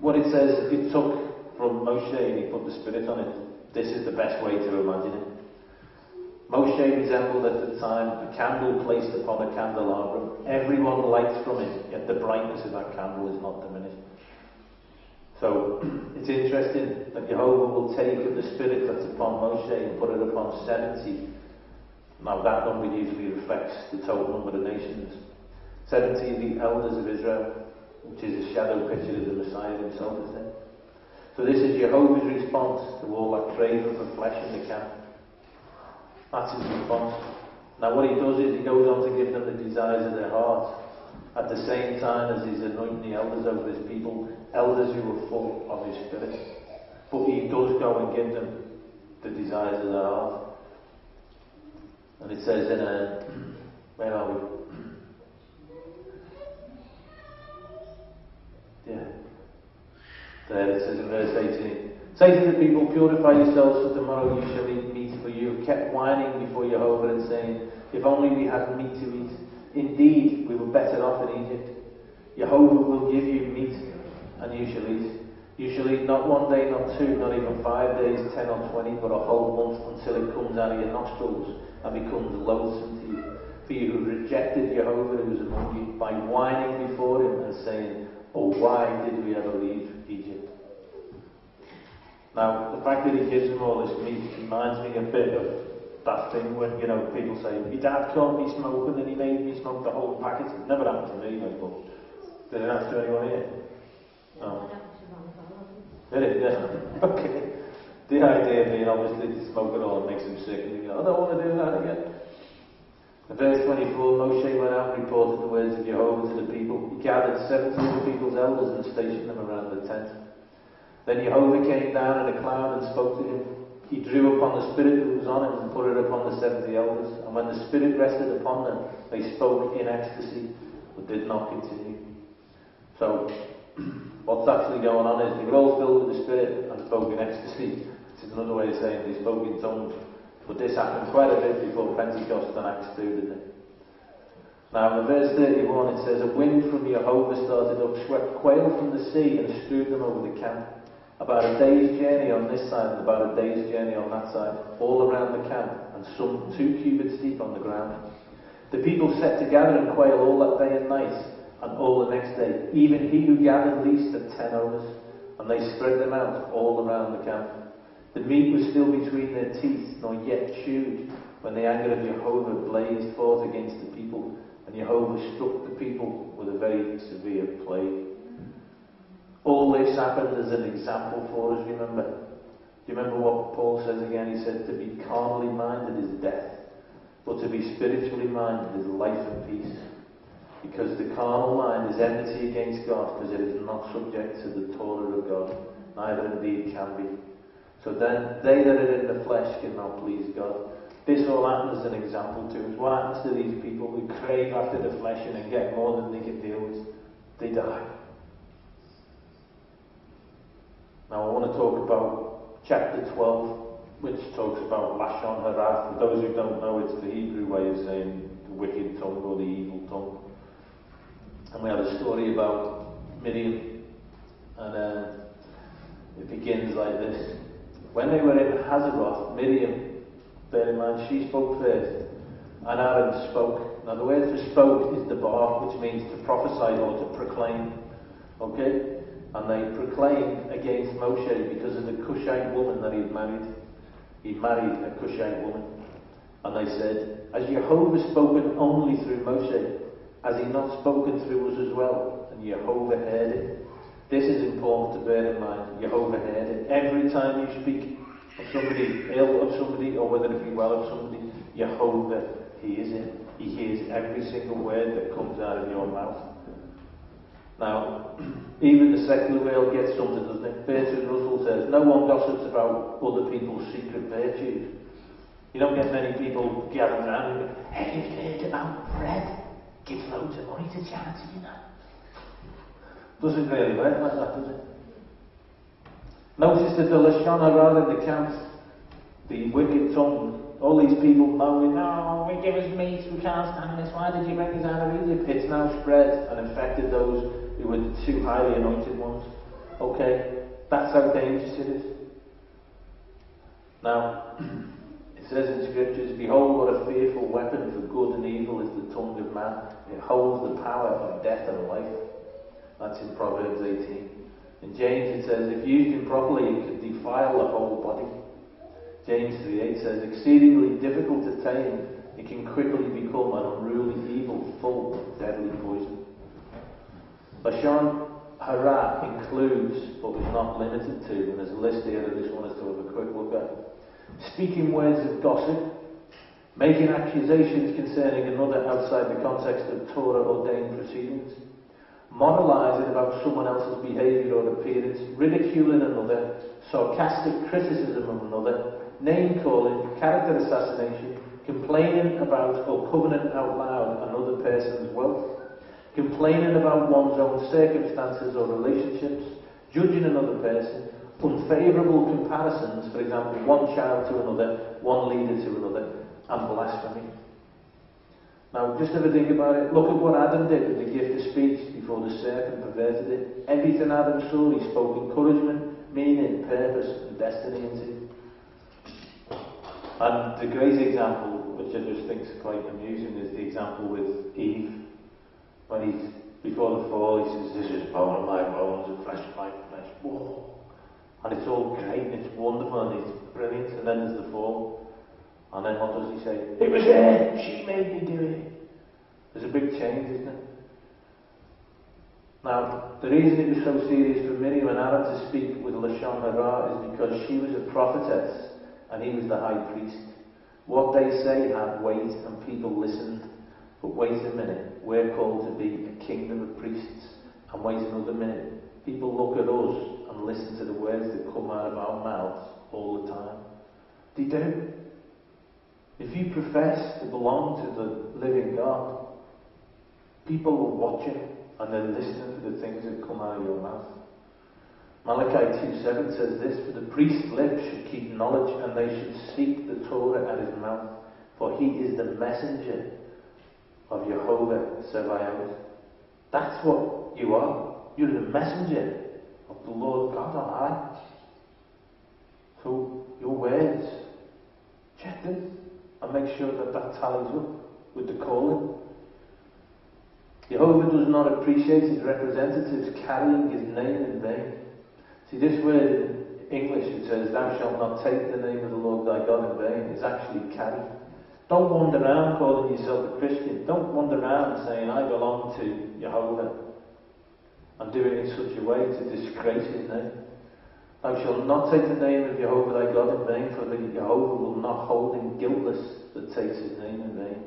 What it says, it took from Moshe and he put the Spirit on it. This is the best way to imagine it. Moshe resembled at the time a candle placed upon a candelabrum. Everyone lights from it, yet the brightness of that candle is not diminished. So it's interesting that Jehovah will take of the Spirit that's upon Moshe and put it upon 70. Now that number usually reflects the total number of nations. 70 of the elders of Israel, which is a shadow picture of the Messiah himself, isn't it? So this is Jehovah's response to all that craving for flesh in the camp. That's his response. Now what he does is he goes on to give them the desires of their heart, at the same time as he's anointing the elders over his people, elders who are full of his Spirit. But he does go and give them the desires of their heart. And it says in where are we? Yeah. There it says in verse 18. Say to the people, purify yourselves, for tomorrow you shall eat meat, for you have kept whining before Jehovah and saying, if only we had meat to eat. Indeed, we were better off in Egypt. Jehovah will give you meat, and you shall eat. You shall eat not 1 day, not 2, not even 5 days, 10 or 20, but a whole month, until it comes out of your nostrils and becomes loathsome to you. For you have rejected Jehovah who is among you, by whining before him and saying, oh, why did we ever leave Egypt? Now, the fact that he gives them all this meat reminds me a bit of that thing when, people say, my dad caught me smoking and he made me smoke the whole packet. It never happened to me, but did it happen to anyone here? No. Did it? Yeah. Okay. The idea being obviously to smoke it all and makes him sick, and you go, I don't want to do that again. In verse 24, Moshe went out and reported the words of Jehovah to the people. He gathered 70 of the people's elders and stationed them around the tent. Then Jehovah came down in a cloud and spoke to him. He drew upon the Spirit that was on him and put it upon the 70 elders. And when the Spirit rested upon them, they spoke in ecstasy, but did not continue. So, what's actually going on is they were all filled with the Spirit and spoke in ecstasy. This is another way of saying they spoke in tongues. But this happened quite a bit before Pentecost and Acts 2, didn't it? Now in verse 31 it says, a wind from Jehovah started up, swept quail from the sea and strewed them over the camp. About a day's journey on this side and about a day's journey on that side, all around the camp, and some 2 cubits deep on the ground. The people set to gathering quail all that day and night, and all the next day. Even he who gathered least had 10 overs, and they spread them out all around the camp. The meat was still between their teeth, nor yet chewed, when the anger of Jehovah blazed forth against the people, and Jehovah struck the people with a very severe plague. All this happened as an example for us, remember? Do you remember what Paul says again? He said, to be carnally minded is death, but to be spiritually minded is life and peace. Because the carnal mind is enmity against God, because it is not subject to the Torah of God, neither indeed can be. So then, they that are in the flesh cannot please God. This all happens as an example to us. What happens to these people who crave after the flesh and get more than they can deal with? They die. Now I want to talk about chapter 12, which talks about Lashon Hara. For those who don't know, it's the Hebrew way of saying the wicked tongue or the evil tongue. And we have a story about Miriam, and it begins like this. When they were in Hazeroth, Miriam, bear in mind, she spoke first, and Aaron spoke. Now the word for spoke is the bar, which means to prophesy or to proclaim. Okay? And they proclaimed against Moshe because of the Cushite woman that he had married. He married a Cushite woman. And they said, has Jehovah spoken only through Moshe? Has he not spoken through us as well? And Jehovah heard it. This is important to bear in mind. Jehovah heard it. Every time you speak of somebody, ill of somebody, or whether it be well of somebody, Jehovah hears it. He hears every single word that comes out of your mouth. Now, even the secular world gets something, doesn't it? Bertrand Russell says, no one gossips about other people's secret virtues. You don't get many people gathering around and go, hey, have you heard about Fred? Gives loads of money to charity, you know. Doesn't really work like that, does it? Notice that the Lashon Hara in the camp, the wicked tongue, all these people moaning, oh, we give us meat, we can't stand this, why did you bring us out of Egypt? It's now spread and infected those who were the two highly anointed ones. Okay, that's how dangerous it is. Now, it says in scriptures, behold what a fearful weapon for good and evil is the tongue of man. It holds the power of death and life. That's in Proverbs 18. In James it says, if used improperly, it could defile the whole body. James 3:8 says, exceedingly difficult to tame, it can quickly become an unruly evil full of deadly poison. Lashon Hara includes, but is not limited to, and there's a list here I just want us to have a quick look at. Speaking words of gossip, making accusations concerning another outside the context of Torah ordained proceedings, moralizing about someone else's behaviour or appearance, ridiculing another, sarcastic criticism of another, name-calling, character assassination, complaining about or covenant out loud another person's wealth, complaining about one's own circumstances or relationships, judging another person, unfavourable comparisons, for example, one child to another, one leader to another, and blasphemy. Now, just have a think about it. Look at what Adam did with the gift of speech before the serpent perverted it. Everything Adam saw, he spoke encouragement, meaning, purpose, and destiny into. And the great example, which I just think is quite amusing, is the example with Eve. When he's, before the fall, he says, this is bone of my bones and flesh of my flesh. Whoa! And it's all great, and it's wonderful, and it's brilliant, and then there's the fall. And then what does he say? It was her! She made me do it! There's a big change, isn't it? Now, the reason it was so serious for Miriam and Aaron to speak with Lashon Hara is because she was a prophetess, and he was the high priest. What they say had weight, and people listened. But wait a minute, we're called to be a kingdom of priests. And wait another minute, people look at us and listen to the words that come out of our mouths all the time. They do. If you profess to belong to the living God, people will watch you and they're listening to the things that come out of your mouth. Malachi 2:7 says this, for the priest's lips should keep knowledge and they should seek the Torah at his mouth, for he is the messenger of Jehovah Sabaoth. That's what you are. You're the messenger of the Lord God on high. So your words, check them and make sure that that tallies up with the calling. Jehovah does not appreciate his representatives carrying his name in vain. See, this word in English, it says, thou shalt not take the name of the Lord thy God in vain, is actually carry. Don't wander around calling yourself a Christian. Don't wander around saying, I belong to Jehovah, and do it in such a way to disgrace his name. Thou shalt not take the name of Jehovah thy God in vain, for Jehovah will not hold him guiltless that takes his name in vain.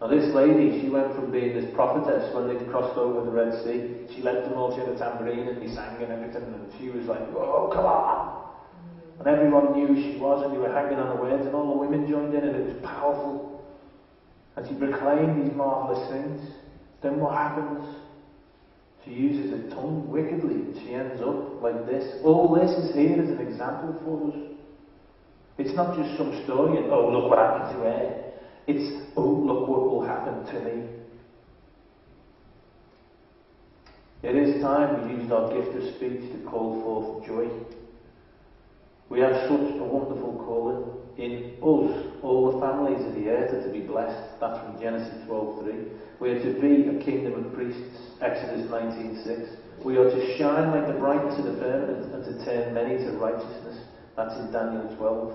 Now this lady, she went from being this prophetess when they crossed over the Red Sea. She led them all, she had a tambourine and they sang and everything, and she was like, oh, come on! And everyone knew who she was, and they were hanging on her words, and all the women joined in, and it was powerful. And she proclaimed these marvellous things. Then what happens? She uses her tongue wickedly, and she ends up like this. All this is here as an example for us. It's not just some story, and oh, look what happened to her. It's, oh, look what will happen to me. It is time we used our gift of speech to call forth joy. We have such a wonderful calling. In us, all the families of the earth are to be blessed. That's from Genesis 12:3. We are to be a kingdom of priests. Exodus 19:6. We are to shine like the brightness of the firmament and to turn many to righteousness. That's in Daniel 12.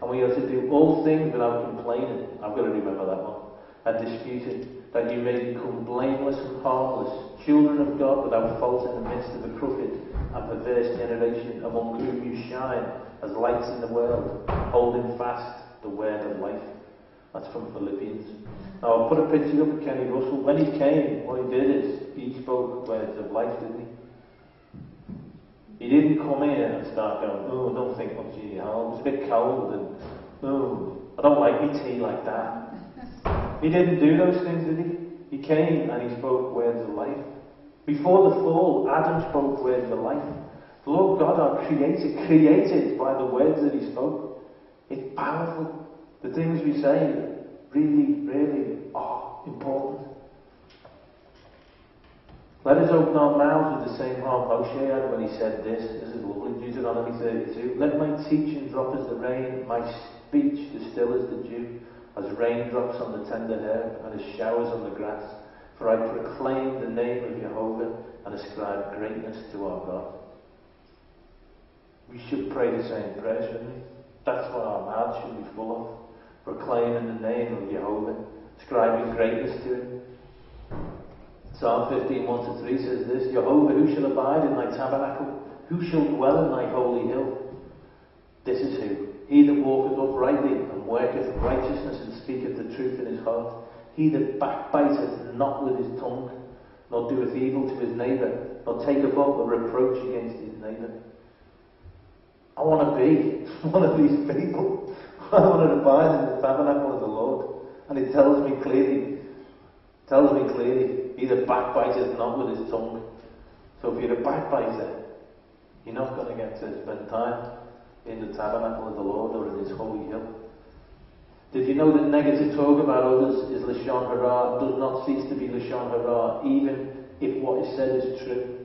And we are to do all things without complaining. I've got to remember that one. And disputing, that you may become blameless and harmless, children of God without fault in the midst of a crooked and perverse generation, among whom you shine as lights in the world, holding fast the word of life. That's from Philippians. Now I'll put a picture up of Kenny Russell. When he came, what he did is, he spoke words of life, didn't he? He didn't come in and start going, oh, I don't think much of you, it's a bit cold, and oh, I don't like my tea like that. He didn't do those things, did he? He came and he spoke words of life. Before the fall, Adam spoke words of life. The Lord God, our Creator, created by the words that he spoke. It's powerful. The things we say really, really are important. Let us open our mouths with the same heart Moshe had when he said this. This is lovely. Deuteronomy 32. Let my teaching drop as the rain, my speech distill as the dew, as raindrops on the tender hair, and as showers on the grass. For I proclaim the name of Jehovah and ascribe greatness to our God. We should pray the same prayer, shouldn't we? That's what our mouths should be full of. Proclaiming the name of Jehovah, ascribing greatness to him. Psalm 15, 1-3 says this, Jehovah, who shall abide in thy tabernacle? Who shall dwell in thy holy hill? This is who? He that walketh uprightly, and worketh righteousness, and speaketh the truth in his heart. He that backbiteth not with his tongue, nor doeth evil to his neighbour, nor taketh up a reproach against his neighbour. I want to be one of these people. I want to abide in the tabernacle of the Lord. And it tells me clearly, he that backbiteth not with his tongue. So if you're a backbiter, you're not going to get to spend time in the tabernacle of the Lord or in his holy hill. Did you know that negative talk about others is Lashon Hara, does not cease to be Lashon Hara, even if what is said is true?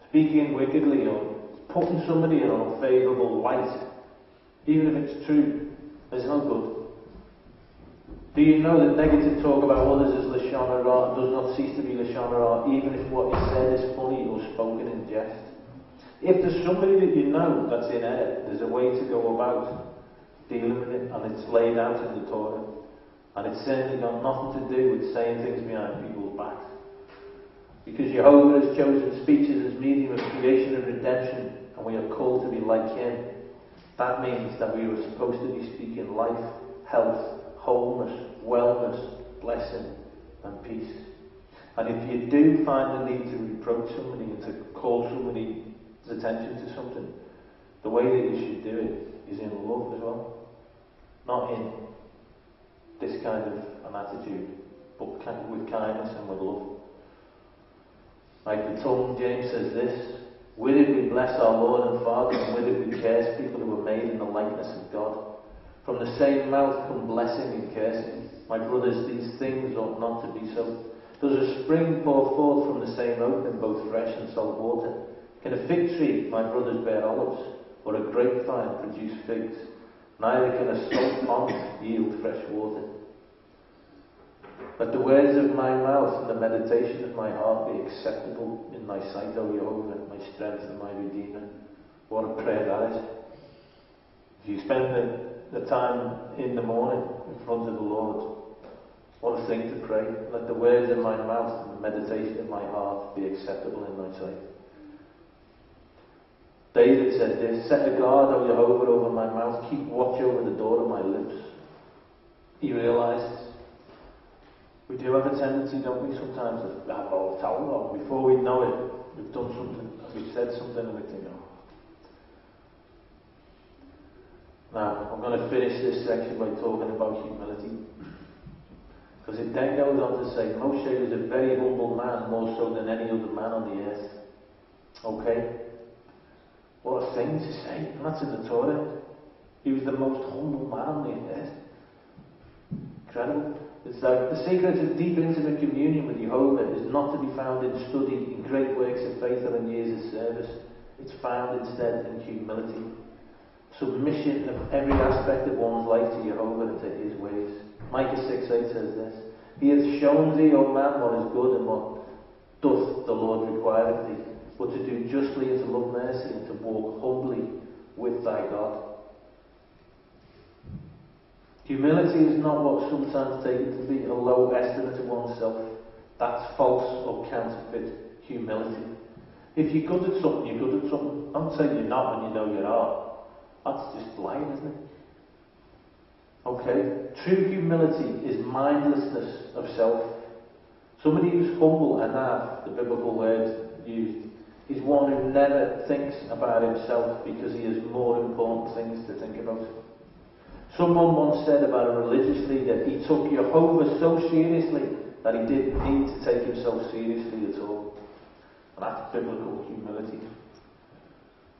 Speaking wickedly or putting somebody in an unfavourable light, even if it's true, is no good. Do you know that negative talk about others is Lashon Hara, does not cease to be Lashon Hara, even if what is said is funny or spoken in jest? If there's somebody that you know that's in error, there's a way to go about dealing with it, and it's laid out in the Torah. And it's certainly got nothing to do with saying things behind people's backs. Because Jehovah has chosen speech as his medium of creation and redemption, and we are called to be like him. That means that we are supposed to be speaking life, health, wholeness, wellness, blessing, and peace. And if you do find the need to reproach somebody and to call somebody's attention to something, the way that you should do it is in love as well. Not in this kind of an attitude, but with kindness and with love. Like the tongue, James says this, with it we bless our Lord and Father, and with it we curse people who were made in the likeness of God. From the same mouth come blessing and cursing. My brothers, these things ought not to be so. Does a spring pour forth from the same opening, both fresh and salt water? Can a fig tree, my brothers, bear olives, or a grapevine produce figs? Neither can a salt pond yield fresh water. Let the words of my mouth and the meditation of my heart be acceptable in thy sight, O Jehovah, my strength and my Redeemer. What a prayer that is. If you spend the time in the morning in front of the Lord, what a thing to pray. Let the words of my mouth and the meditation of my heart be acceptable in thy sight. David said this, set a guard, O Jehovah, over my mouth, keep watch over the door of my lips. He realised we do have a tendency, don't we, sometimes to have our towel on. Before we know it, we've done something, we've said something, and we think, oh. Now, I'm going to finish this section by talking about humility. Because it then goes on to say, Moshe was a very humble man, more so than any other man on the earth. Okay? What a thing to say. And that's in the Torah. He was the most humble man on the earth. Incredible. It's like the secret of deep intimate communion with Jehovah is not to be found in study, in great works of faith or in years of service. It's found instead in humility. Submission of every aspect of one's life to Jehovah and to his ways. Micah 6:8 says this, He hath shown thee, O man, what is good, and what doth the Lord require of thee, but to do justly and to love mercy and to walk humbly with thy God. Humility is not what sometimes taken to be a low estimate of oneself. That's false or counterfeit humility. If you're good at something, you're good at something. Don't say you're not when you know you are. That's just lying, isn't it? Okay? True humility is mindlessness of self. Somebody who's humble enough, the biblical word used, is one who never thinks about himself because he has more important things to think about. Someone once said about a religious leader, he took Jehovah so seriously that he didn't need to take himself seriously at all. And that's biblical humility.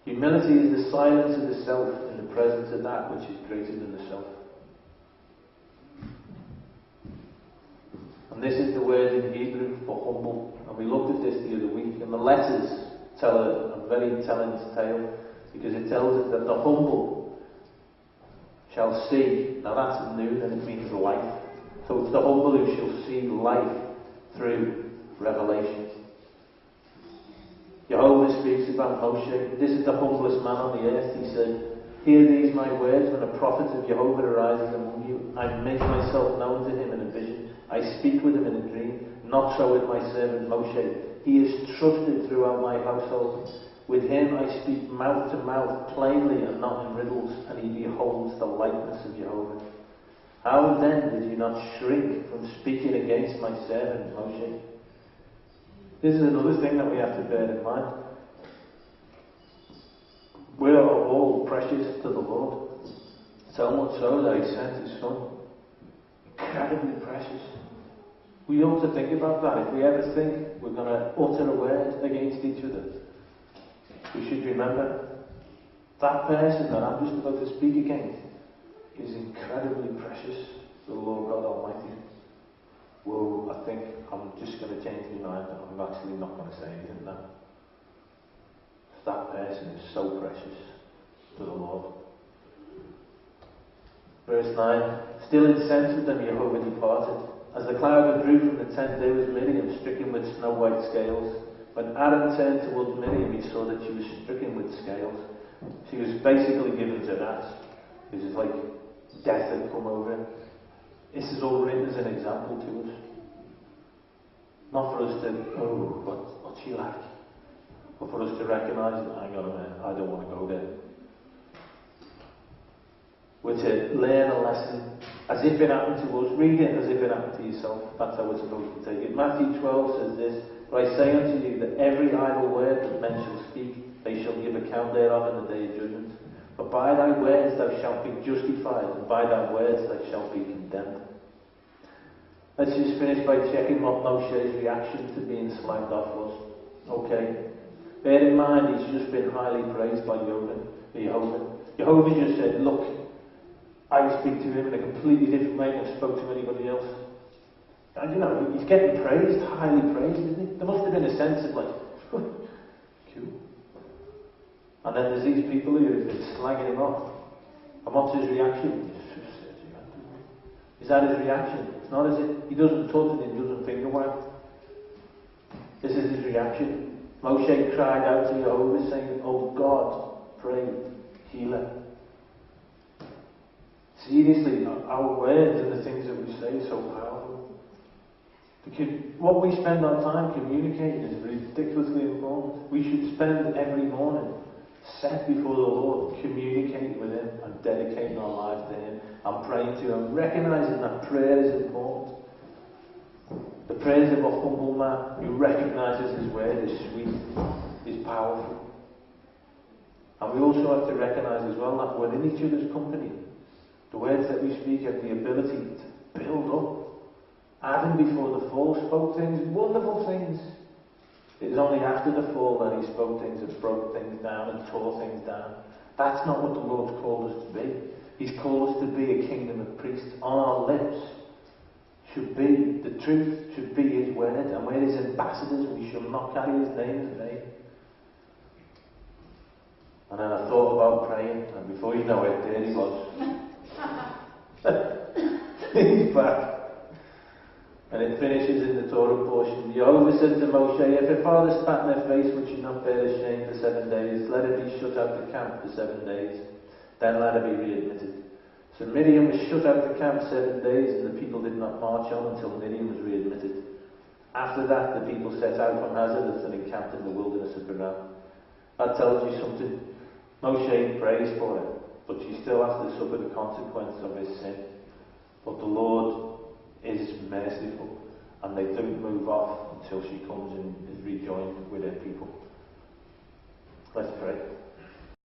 Humility is the silence of the self in the presence of that which is greater than the self. And this is the word in Hebrew for humble. And we looked at this the other week. And the letters tell a very telling tale, because it tells us that the humble shall see. Now that's new, and it means life. So it's the humble who shall see life through revelation. Jehovah speaks about Moshe. This is the humblest man on the earth. He said, "Hear these my words, when a prophet of Jehovah arises among you. I make myself known to him in a vision. I speak with him in a dream. Not so with my servant Moshe. He is trusted throughout my household. With him I speak mouth to mouth, plainly and not in riddles, and he beholds the likeness of Jehovah. How then did you not shrink from speaking against my servant Moshe?" This is another thing that we have to bear in mind. We are all precious to the Lord. So much so that he sent his son. Incredibly precious. We ought to think about that. If we ever think we're going to utter a word against each other, we should remember that person that I'm just about to speak against is incredibly precious to the Lord God Almighty. Well, I think I'm just going to change my mind. I'm actually not going to say anything now. That person is so precious to the Lord. Verse 9. Still incensed with them, Jehovah departed. As the cloud withdrew from the tent, there was Miriam stricken with snow-white scales. When Aaron turned towards Miriam, he saw that she was stricken with scales. She was basically given to rats. It was like death had come over her. This is all written as an example to us. Not for us to, what's she like? But for us to recognise, hang on a minute, I don't want to go there. We're to learn a lesson as if it happened to us. Read it as if it happened to yourself. That's how we're supposed to take it. Matthew 12 says this, "For I say unto you that every idle word that men shall speak, they shall give account thereof in the day of judgment. But by thy words thou shalt be justified, and by thy words thou shalt be condemned." Let's just finish by checking what Moshe's reaction to being slagged off was. Okay. Bear in mind, he's just been highly praised by Jehovah. Jehovah just said, "Look, I speak to him in a completely different way than I spoke to anybody else." And you know, he's getting praised, highly praised, isn't he? There must have been a sense of like, cool. And then there's these people who have been slagging him off. And what's his reaction? Is that his reaction? It's not, is it? He doesn't tut and he doesn't finger wag. This is his reaction. Moshe cried out to Jehovah saying, "Oh God, pray, healer." Seriously, our words and the things that we say are so powerful. What we spend our time communicating is ridiculously important. We should spend every morning set before the Lord, communicating with him and dedicating our lives to him and praying to him, recognizing that prayer is important. The prayers of a humble man who recognizes his word is sweet, is powerful. And we also have to recognize as well that we're in each other's company. The words that we speak have the ability to build up. Adam before the fall spoke things, wonderful things. It was only after the fall that he spoke things that broke things down and tore things down. That's not what the Lord's called us to be. He's called us to be a kingdom of priests. On our lips should be, the truth should be his word, and we're his ambassadors. We shall not carry his name in vain. And then I thought about praying, and before you know it, there he was. He's back. And it finishes in the Torah portion. Jehovah said to Moshe, "If your father spat in their face, would you not bear the shame for 7 days? Let her be shut out the camp for 7 days. Then let her be readmitted." So Miriam was shut out the camp 7 days, and the people did not march on until Miriam was readmitted. After that, the people set out from Hazareth and encamped in the wilderness of Paran. That tells you something. Moshe prays for her, but she still has to suffer the consequence of his sin. and they don't move off until she comes and is rejoined with her people. Let's pray.